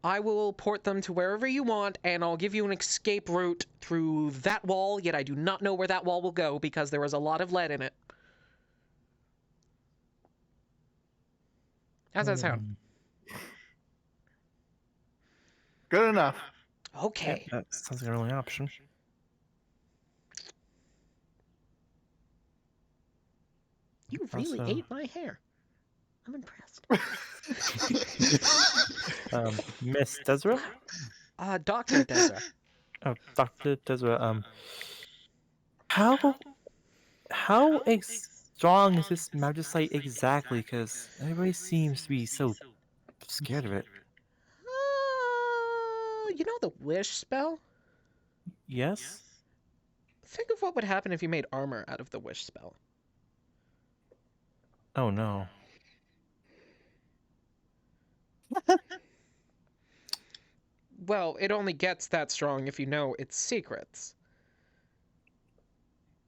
I will port them to wherever you want, and I'll give you an escape route through that wall, yet I do not know where that wall will go because there is a lot of lead in it. How's that sound? Good enough. Okay. That sounds like a really option. You really Also- ate my hair. I'm impressed. Miss Desra? Dr. Desra. Oh, Dr. Desra, how strong is this magicite exactly? Because everybody seems to be so scared of it. You know the wish spell? Yes? Think of what would happen if you made armor out of the wish spell. Oh no. Well, it only gets that strong if you know its secrets.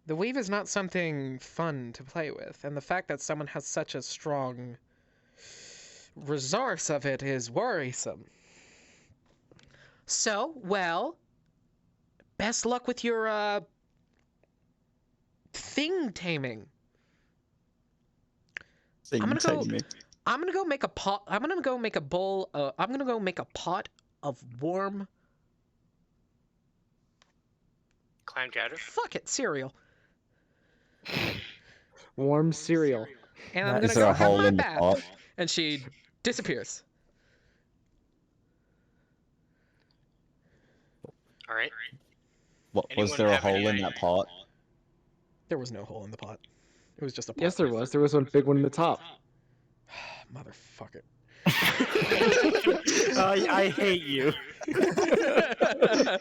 The weave is not something fun to play with, and the fact that someone has such a strong resource of it is worrisome. So, well, best luck with your, thing taming. I'm gonna go make a pot. I'm gonna go make a bowl. I'm gonna go make a pot of warm. Clam chowder. Fuck it, cereal. Warm cereal. And I'm Is gonna Is there go a have hole my in the bath. pot? And she disappears. All right. What, was Anyone there a have any hole in idea? that pot? There was no hole in the pot. It was just a pot. Yes, there was. There was one big one in the top. Motherfucker. I hate you. Okay.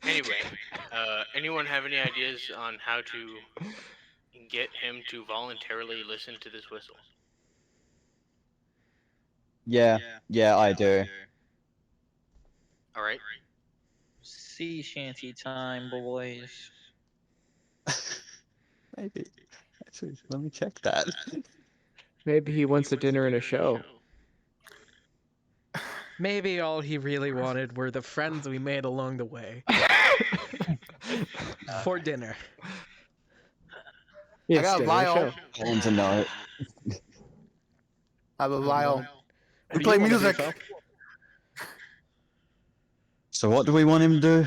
Anyway, anyone have any ideas on how to get him to voluntarily listen to this whistle? Yeah, I do. All right. Sea shanty time, boys. Maybe. Actually, let me check that. Maybe he wants a dinner and a show. Maybe all he really wanted were the friends we made along the way. For dinner. Yes, got a dinner and a vial. show. Hold to know. I have a vial. What We do play you wanna do, music. Phil? So what do we want him to do?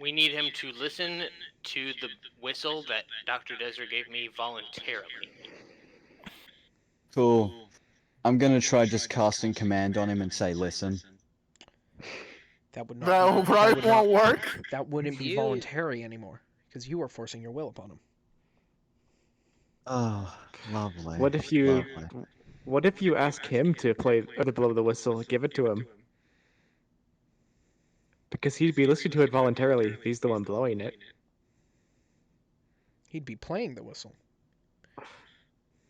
We need him to listen to the whistle that Dr. Desert gave me voluntarily. Cool. I'm gonna try just casting command on him and say, listen. That would not. That be, probably would won't not- work. That wouldn't be You- voluntary anymore, because you are forcing your will upon him. Oh, lovely. What if you Lovely. What if you ask him to play or to blow the whistle? Give it to him. Because he'd be listening to it voluntarily if he's the one blowing it. He'd be playing the whistle.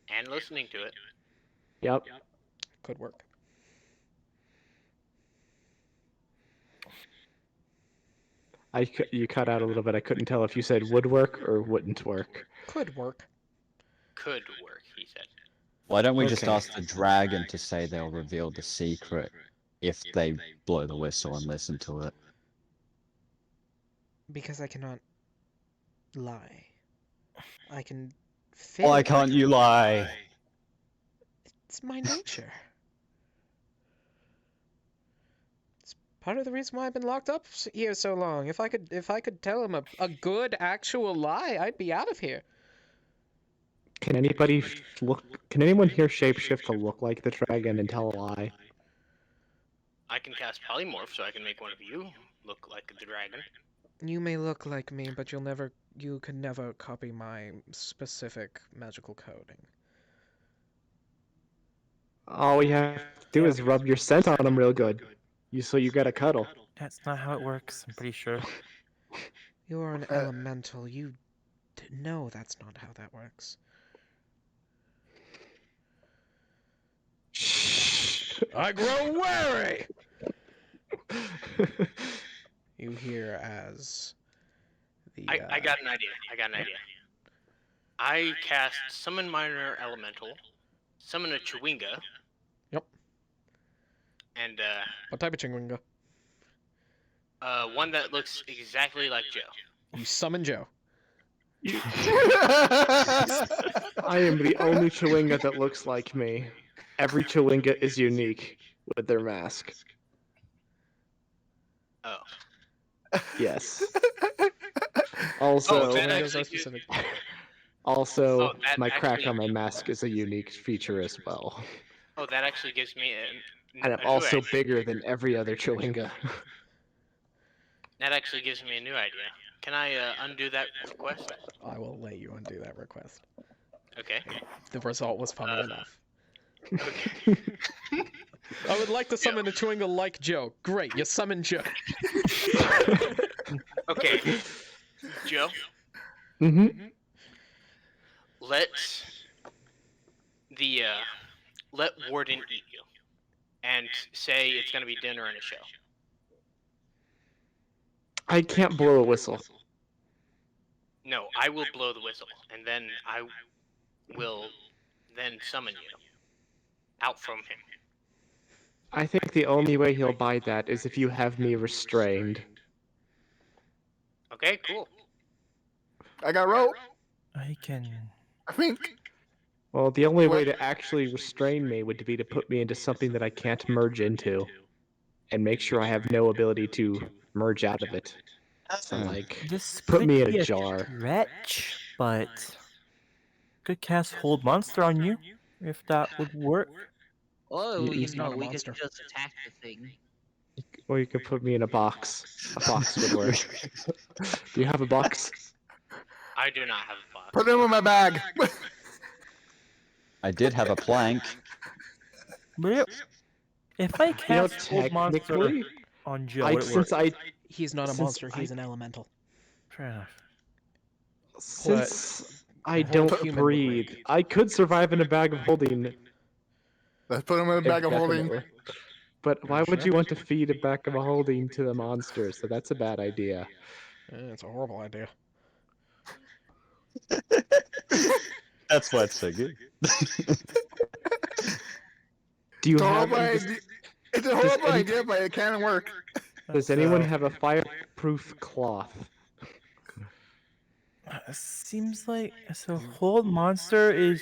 And listening to it. Yep. Could work. You cut out a little bit. I couldn't tell if you said would work or wouldn't work. Could work. Could work, he said. Why don't we just Okay. ask the dragon to say they'll reveal the secret if they blow the whistle and listen to it? Because I cannot lie. I can fail. Why can't you lie? It's my nature. It's part of the reason why I've been locked up here so long. If I could tell him a good actual lie, I'd be out of here. Can anybody Can anyone here shapeshift to look like the dragon and tell a lie? I can cast polymorph, so I can make one of you look like the dragon. You may look like me, but you could never copy my specific magical coding. All we have to do is rub your scent on him real good. So you get a cuddle. That's not how it works, I'm pretty sure. You're an elemental. You know that's not how that works. I grow wary! You hear as the. I got an idea. I cast Summon Minor Elemental, Summon a Chewinga. Yep. And, What type of Chingwinga? one that looks exactly like Joe. You summon Joe. I am the only Chewinga that looks like me. Every Chewinga is unique with their mask. Oh. Yes. Also, that Windows are actually gives- specific. also, Oh, that my crack actually- on my mask is a unique feature as well. Oh, that actually gives me And a I'm new also idea. bigger than every other Chewinga. That actually gives me a new idea. Can I undo that request? I will let you undo that request. Okay. The result was funny Uh, enough. Okay. I would like to summon a Chewinga like Joe. Great, you summon Joe. Okay. Joe, hmm let the let Warden eat you, and say it's gonna be dinner and a show. I can't blow a whistle. No, I will blow the whistle, and then I will then summon you out from him. I think the only way he'll buy that is if you have me restrained. Okay, cool. I got rope. I can. I think. Well, the only way to actually restrain me would be to put me into something that I can't merge into, and make sure I have no ability to merge out of it. So, like, This put could me in be a jar. stretch, but could cast Hold Monster on you if that would work. Oh, He's you not know, a we could monster. just attack the thing. Or you could put me in a box. A box would work. Do you have a box? I do not have a box. Put him in my bag. I did have a plank. But if I You know, cast Hold Monster technically, on Joe, would it work? since I He's not a Since monster, I- he's an elemental. Fair enough. since I a whole don't human would breathe, work. I could survive in a bag of holding. Let's put him in a bag of holding. indefinitely. But why would you want to feed a bag of holding to the monster? So that's a bad idea. It's a horrible idea. That's what Siggy. Do you It's a have? horrible idea. It's a horrible any- idea, but it can work. Does anyone have a fireproof cloth? Seems like so. Hold Monster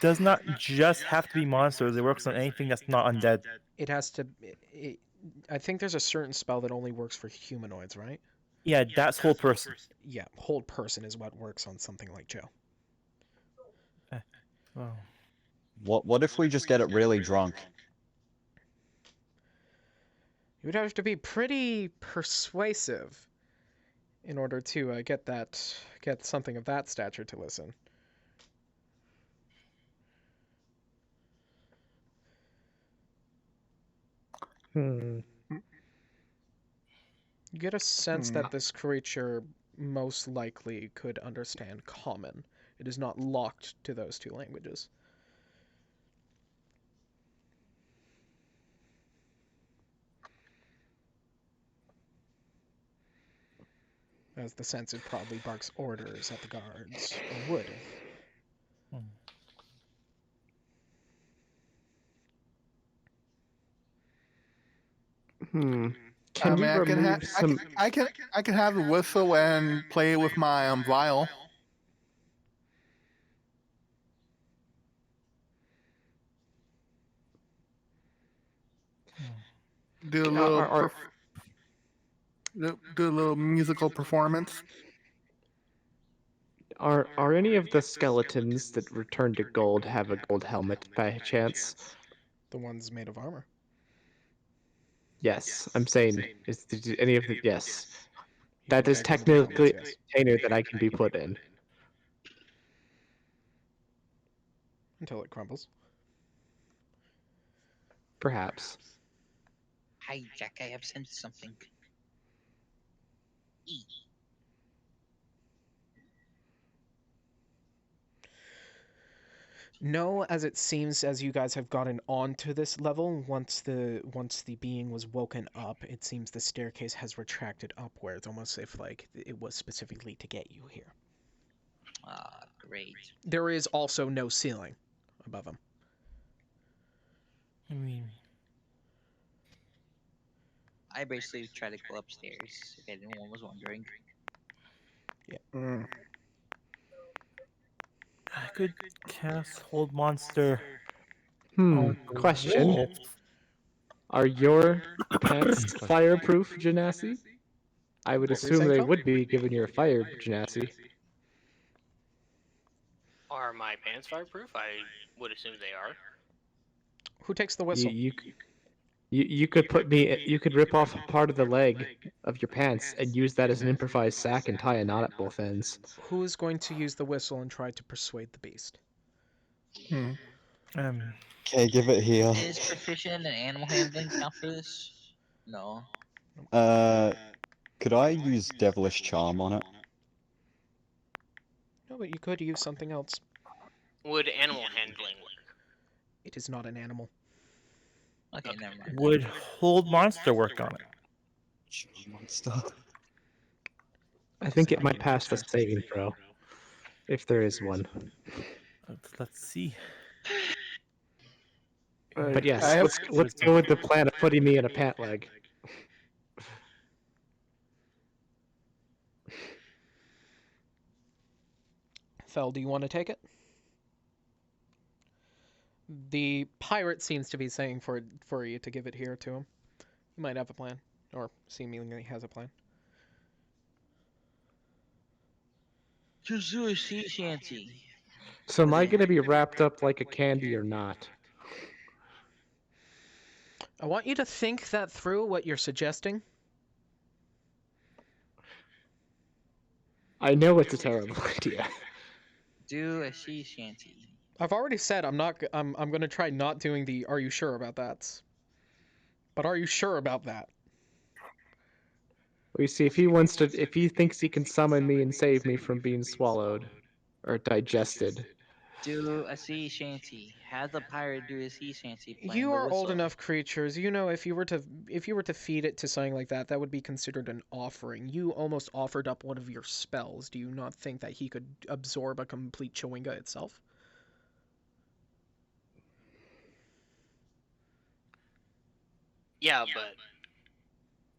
does not just have to be monsters. It works on anything that's not undead. It has to. I think there's a certain spell that only works for humanoids, right? Yeah, that's Hold Person. Yeah, hold person is what works on something like Joe. Oh. What if we just get it really drunk? You would have to be pretty persuasive in order to get something of that stature to listen. You get a sense that this creature most likely could understand Common. It is not locked to those two languages. As the sense it probably barks orders at the guards, or would. Can I we mean, remove some? I can have the whistle and play with my vial. Do a little, do a little musical performance. Are any of the skeletons that return to gold have a gold helmet by chance? The ones made of armor. Yes, I'm saying is any of the yes. That is technically a container that I can be put in. Until it crumbles. Perhaps. Hi, Jack, I have sent something. E. No, as it seems as you guys have gotten onto this level, once the being was woken up, it seems the staircase has retracted upwards, almost if like it was specifically to get you here. Ah, great. There is also no ceiling above him. I mean, I basically try to go upstairs, if anyone was wondering. Mm. I could cast Hold Monster. Question. Wolf. Are your pants fireproof, Genasi? I would What were you assume saying, they Phil? would be given your fire genasi. Are my pants fireproof? I would assume they are. Who takes the You, whistle? you could put me. You could rip off part of the leg of your pants and use that as an improvised sack and tie a knot at both ends. Who is going to use the whistle and try to persuade the beast? Hmm. Okay, give it here. Is proficient in animal handling count for this? No. Could I use Devilish Charm on it? No, but you could use something else. Would animal handling work? It is not an animal. Okay, never mind. Would hold monster work on it? Charm monster. I think it might pass the saving throw, if there is one. Let's see. But yes, I have- let's go with the plan of putting me in a pant leg. Fel, do you want to take it? The pirate seems to be saying for you to give it here to him. He might have a plan, or seemingly has a plan. Just do a sea shanty. So am I gonna be wrapped up like a candy or not? I want you to think that through, what you're suggesting. I know it's a terrible idea. Do a sea shanty. I've already said I'm not. I'm gonna try not doing the. Are you sure about that? But are you sure about that? Well, you see, if he thinks he can summon me and save me from being swallowed or digested, Do a sea shanty. Have the pirate do a sea shanty. playing You the are old whistle. enough creatures. You know if you were to feed it to something like that, that would be considered an offering. You almost offered up one of your spells. Do you not think that he could absorb a complete Chewinga itself? Yeah, but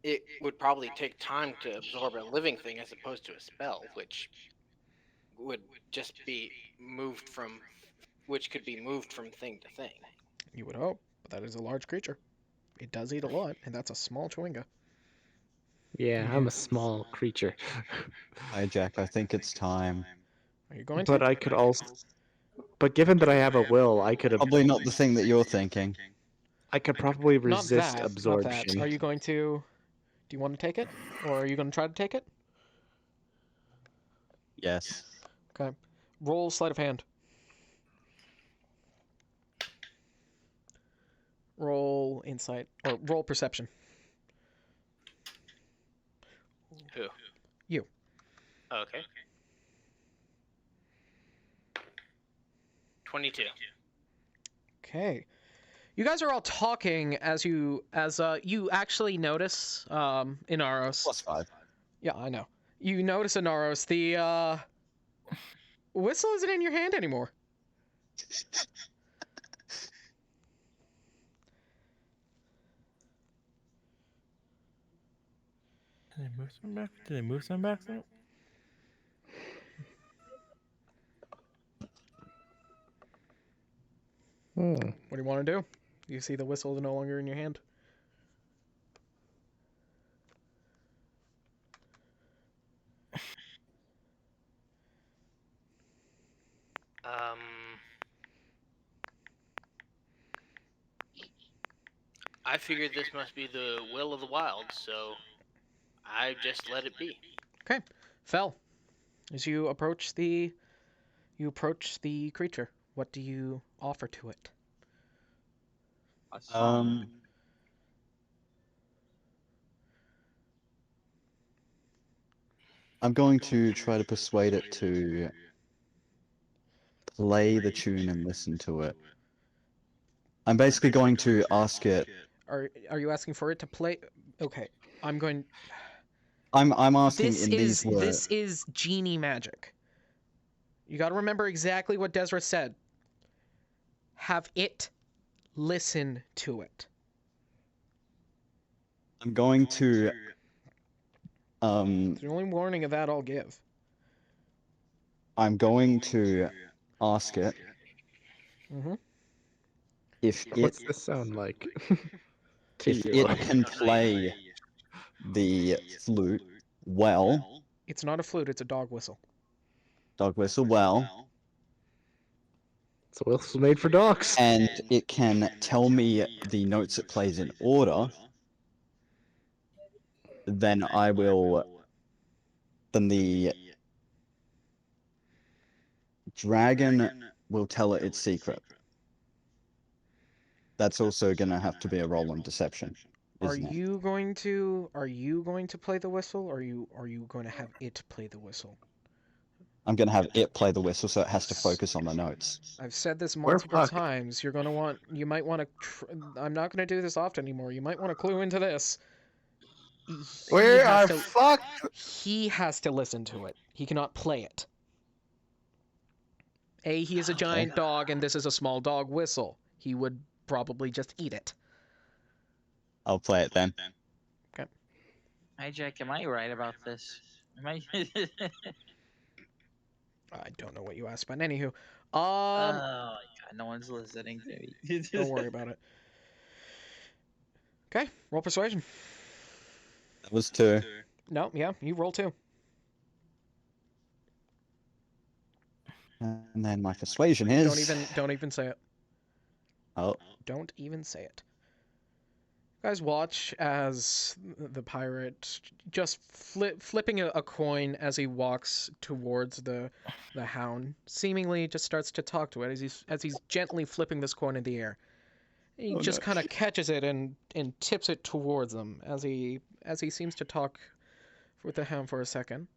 it would probably take time to absorb a living thing as opposed to a spell, which would just be moved from, which could be moved from thing to thing. You would hope, but that is a large creature. It does eat a lot, and that's a small Chewinga. yeah, I'm a small creature. Hi, Jack. I think it's time. Are you going to? But I could also. But given that I have a will, I could. Probably not the thing that you're thinking. I could probably Not resist that. Not absorption. that. Are you going to? Do you want to take it, or are you going to try to take it? Yes. Okay. Roll sleight of hand. Roll insight or roll perception. Who? You. Okay. 22. Okay. You guys are all talking as you actually notice Inaros. +5. Yeah, I know. You notice Inaros, the whistle isn't in your hand anymore. Did I move some back? Did I move some back? Hmm. What do you want to do? You see the whistle is no longer in your hand. I figured this must be the will of the wild, so I just let it be. Okay. Fel, as you approach the creature, what do you offer to it? A song. I'm going to try to persuade it to play the tune and listen to it. I'm basically going to ask it. Are you asking for it to play? Okay. I'm going. I'm asking This in is these words. this is genie magic. You got to remember exactly what Desra said. Have it listen to it. I'm going to. It's the only warning of that I'll give. I'm going to ask it Mm-hmm. if it What's this sound like? to if you? it can play the flute well, It's not a flute, it's a dog whistle. dog whistle well, So whistle's made for dogs. and it can tell me the notes it plays in order, then I will. Then the dragon will tell it its secret. That's also gonna have to be a roll on deception, Are isn't it? you going to play the whistle, or are you going to have it play the whistle? I'm gonna have it play the whistle, so it has to focus on the notes. I've said this We're multiple fucked. times. You might want to. I'm not going to do this often anymore. You might want to clue into this. He We has are to- fucked. He has to listen to it. He cannot play it. He is a giant dog, and this is a small dog whistle. He would probably just eat it. I'll play it then. Hi, Jack. Am I right about this? Am I? I don't know what you asked, but anywho, Oh my god, no one's listening to me. don't worry about it. Okay, roll persuasion. That was 2. No, yeah, you roll 2. And then my persuasion is. Don't even say it. Oh, Don't even say it. You guys watch as the pirate just flipping a coin as he walks towards the hound, seemingly just starts to talk to it as he's gently flipping this coin in the air. He just kind of catches it and tips it towards them as he seems to talk with the hound for a second.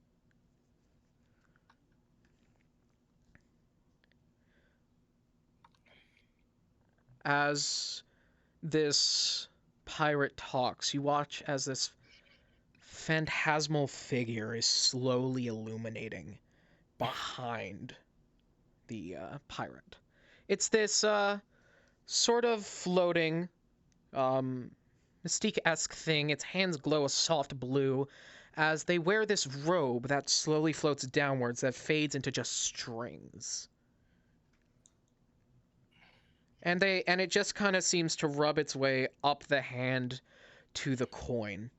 As this pirate talks, you watch as this phantasmal figure is slowly illuminating behind the pirate. It's this sort of floating, mystique-esque thing. Its hands glow a soft blue as they wear this robe that slowly floats downwards that fades into just strings. And it just kind of seems to rub its way up the hand to the coin.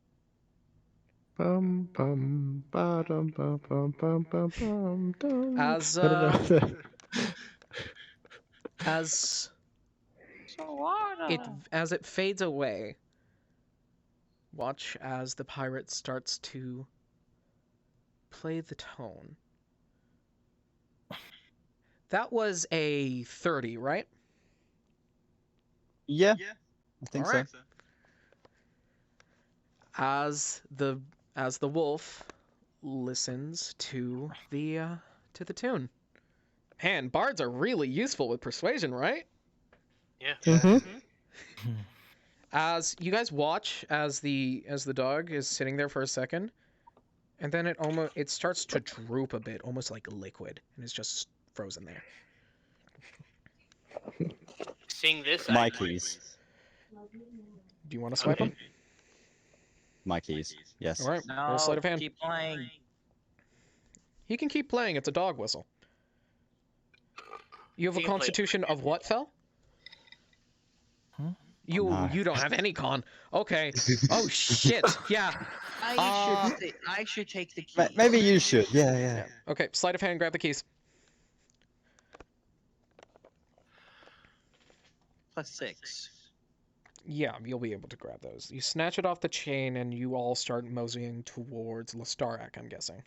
Bum, bum, ba-dum, bum, bum, bum, bum, bum, dum. As I don't know. as it fades away, watch as the pirate starts to play the tone. That was a 30, right? yeah. I think Alright. so. As the wolf listens to the tune. Man, bards are really useful with persuasion, right? Yeah. Mm-hmm. As you guys watch as the dog is sitting there for a second, and then it starts to droop a bit, almost like liquid, and it's just frozen there. Seeing this, My keys. Do you want to swipe them? My keys. Yes. All right, roll No, sleight of hand. keep playing. He can keep playing. It's a dog whistle. You have a He can play- constitution of what, Fel? You No. you don't have any con. Okay. Oh shit. Yeah. I should take the key. Maybe you should. Yeah. Okay. Sleight of hand. Grab the keys. +6. Yeah, you'll be able to grab those. You snatch it off the chain, and you all start moseying towards Lestarak, I'm guessing.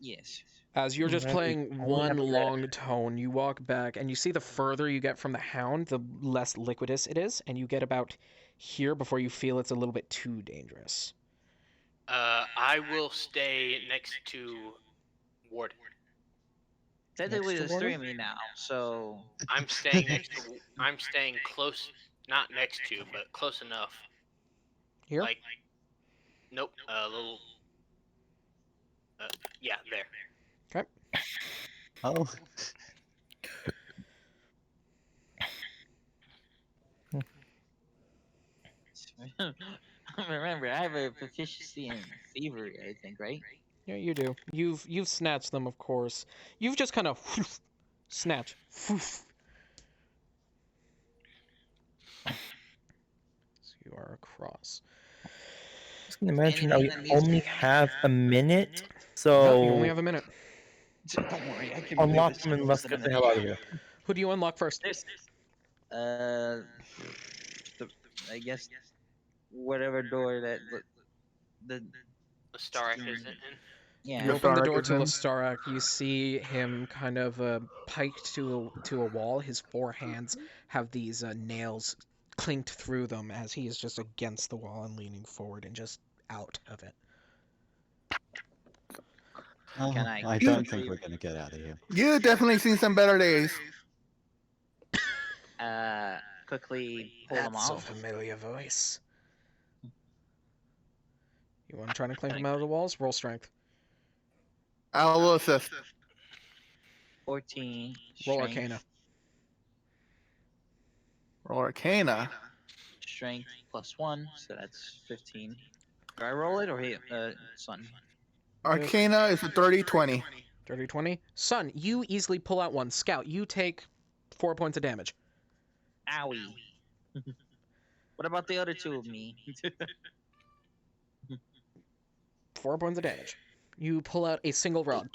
Yes. As you're just Right, playing I one remember that. long tone, you walk back, and you see the further you get from the hound, the less liquidous it is, and you get about here before you feel it's a little bit too dangerous. I will stay next to Warden. Technically, Next to there's 3 Warden? of me now, so I'm staying next to. I'm staying close, not next to, but close enough. Here? Like, nope, a little. Yeah, there. Okay. Oh. remember, I have a proficiency in thievery, I think, right? Yeah, you do. You've snatched them, of course. You've just kind of snatched. So you are across. Imagine Anything we that needs to only be- have a minute, No, so you only have a minute. Don't worry, I can unlock do this them and in let's less get than the a hell out of here. Who do you unlock first? minute. I guess whatever door that the The Starak is in. yeah. You open the Lestaric door is to in. Lestarak. You see him kind of piked to a wall. His four hands have these nails clinked through them as he is just against the wall and leaning forward and just out of it. Oh, Can I I don't quickly- think we're gonna get out of here. You definitely seen some better days. Quickly pull them That's a off. familiar voice. You want to try to climb him out of the walls? Roll strength. I will assist. 14. Roll strength, Arcana. Roll Arcana. Strength +1, so that's 15. Do I roll it or he, Son? Arcana is a 30-20. Dirty 20. Son, you easily pull out one. Scout, you take 4 points of damage. Owie. What about the other two of me? 4 points of damage. You pull out a single rod.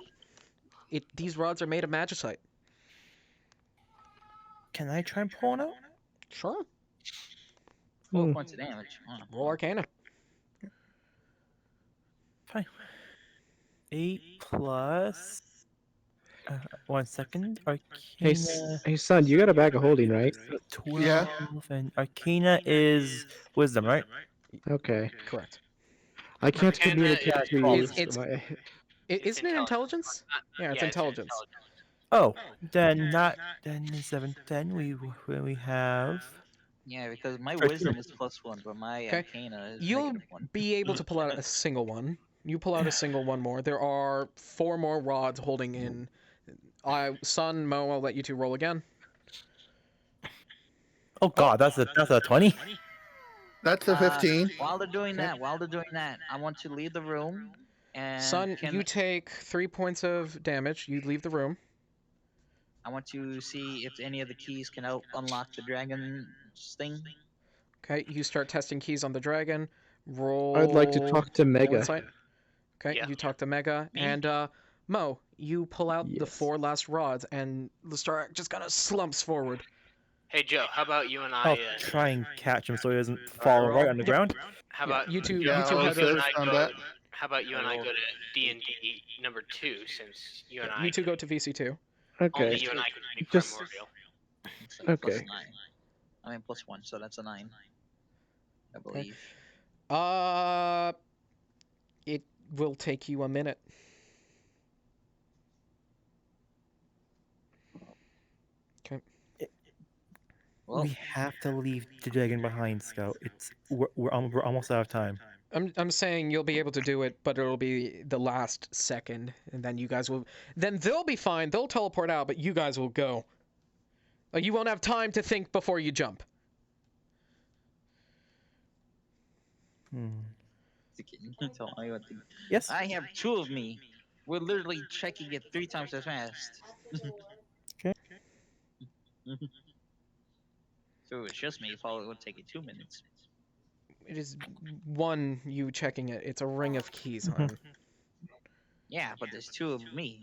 These rods are made of magicite. Can I try and pull one out? Sure. 4 points of damage. Huh. Roll Arcana. Fine. 8 plus. 1 second. Arcana. Hey, son, you got a bag of holding, right? 12. Yeah. And Arcana is wisdom, right? Okay. Correct. I can't Arcana, communicate yeah, to you. it's- My- Isn't it intelligence? Yeah, it's intelligence. Oh, then not. Then 7, 10. We have. Yeah, because my For wisdom sure. is +1, but my Okay. Arcana is You'll -1. be able to pull out a single one. You pull out a single one more. There are 4 more rods holding in. Son, Mo, I'll let you two roll again. Oh God, that's a 20. That's a 15. While they're doing that, I want to leave the room. And Son, can- you take 3 points of damage. You leave the room. I want to see if any of the keys can help unlock the dragon thing. Okay, you start testing keys on the dragon. Roll. I'd like to talk to roll Mega. insight. Okay, Yeah. you talk to Mega, Me? and Mo, you pull out the Yes. 4 last rods, and the star just kind of slumps forward. Hey Joe, how about you and I? I'll try and catch him so he doesn't fall right on the ground. How Yeah, about you two? Yeah, you two I'll head you and over. assist I on go? that. How about you and I go to D&D number 2 since you and I? You two go to VC2. Only Okay. you and I can speak Just- primordial. It's like Okay. +9. I mean +1, so that's a 9. I believe. It will take you a minute. Well, We have to leave the dragon behind, Scout. We're almost out of time. I'm saying you'll be able to do it, but it'll be the last second, and then you guys will. Then they'll be fine. They'll teleport out, but you guys will go. You won't have time to think before you jump. Hmm. tell me what to- Yes. I have 2 of me. We're literally checking it 3 times as fast. Okay. So it's just me. If it would take it 2 minutes. It is one you checking it. It's a ring of keys, hon. Yeah, but there's 2 of me.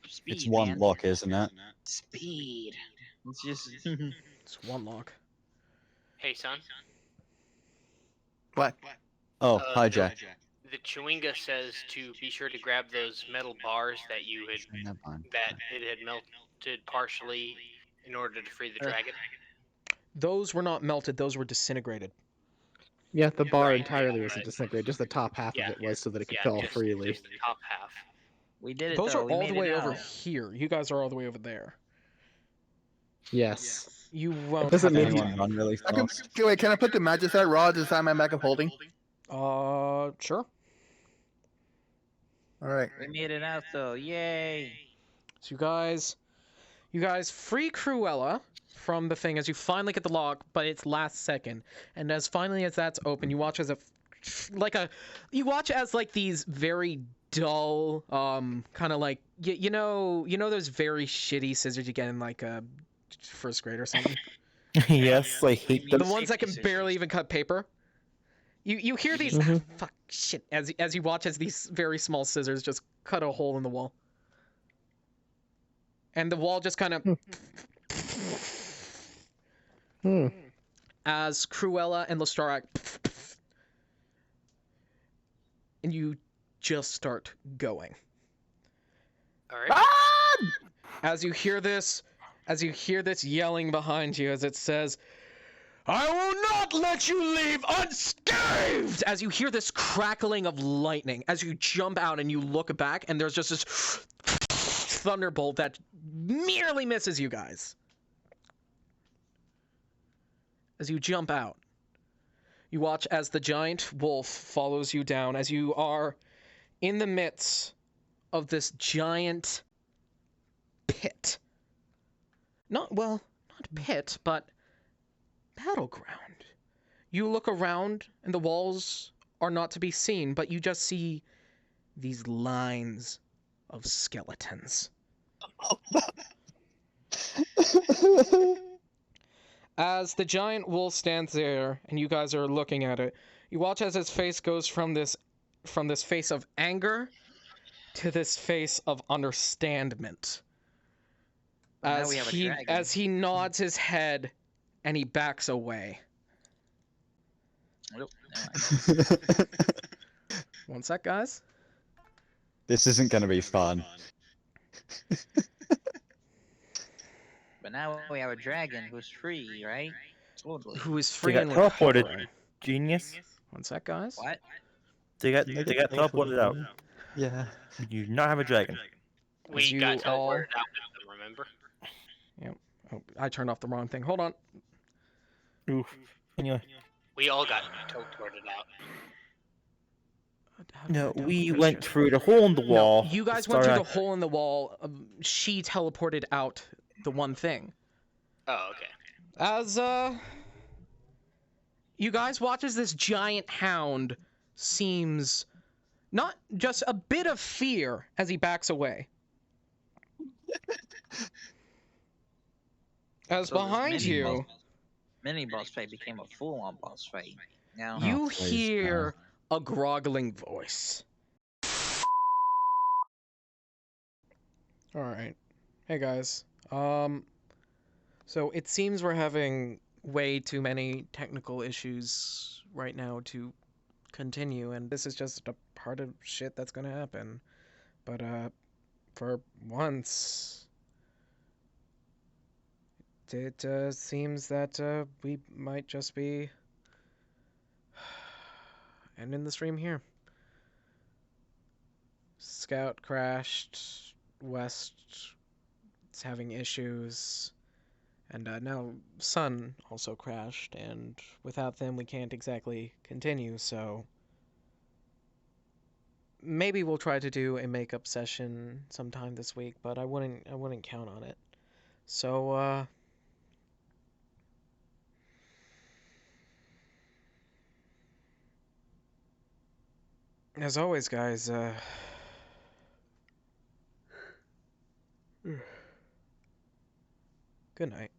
Speed, It's one man. lock, isn't it? Speed. It's just. It's one lock. Hey son, What? Oh, Uh, hi, Jack. the Chewinga says to be sure to grab those metal bars that Never mind. that it had melted partially in order to free the dragon. Those were not melted. Those were disintegrated. Yeah, the bar Right, entirely right, wasn't right. disintegrated. Just the top half Yeah. of it was, so that it could Yeah, fall just, freely. just the top half. We did it. Those though. are we all made the it way over out. here. You guys are all the way over there. Yes. You won't doesn't have mean any you- time. Anyone run really I can, fast? wait, can I put the magicite rods inside my bag of holding? Sure. All right. We made it out though. Yay! So you guys free Cruella from the thing as you finally get the lock, but it's last second. And as finally as that's open, you watch as these very dull, kind of like you know those very shitty scissors you get in like a first grade or something. Yes, I hate The those. ones that can Safety barely scissors. even cut paper. You hear these Mhm. fuck shit as you watch as these very small scissors just cut a hole in the wall. And the wall just kind of Hmm. as Cruella and Lestarac and you just start going. All right. As you hear this yelling behind you as it says, "I will not let you leave unscathed!" As you hear this crackling of lightning, as you jump out and you look back, and there's just this thunderbolt that merely misses you guys. As you jump out, you watch as the giant wolf follows you down as you are in the midst of this giant pit. Not pit, but battleground. You look around and the walls are not to be seen, but you just see these lines of skeletons. As the giant wolf stands there and you guys are looking at it, you watch as his face goes from this face of anger to this face of understandment. Now we have a dragon. As he nods his head and he backs away. Nope, never mind. One sec, guys. This isn't gonna be fun. But now we have a dragon who's free, right? Totally. Who is free got and teleported. recovering. Genius. One sec, guys. What? They got teleported out. Yeah. You do not have a dragon. We you got all- teleported out with them, remember? Oh, I turned off the wrong thing. Hold on. Oof. Anyway, We all got teleported out. How did no, I we teleport went you? through the hole in the wall. No, you guys to went through start the hole in the wall. She teleported out the one thing. Oh, okay. As you guys watch as this giant hound seems not just a bit of fear as he backs away. As So this behind mini you, boss- Mini boss fight became a full-on boss fight. Now, you please, hear a groggling voice. All right. Hey guys. So it seems we're having way too many technical issues right now to continue, and this is just a part of shit that's gonna happen. But for once, it seems that we might just be ending the stream here. Scout crashed. West is having issues. And now Sun also crashed, and without them we can't exactly continue, so maybe we'll try to do a makeup session sometime this week, but I wouldn't count on it. So as always, guys, good night.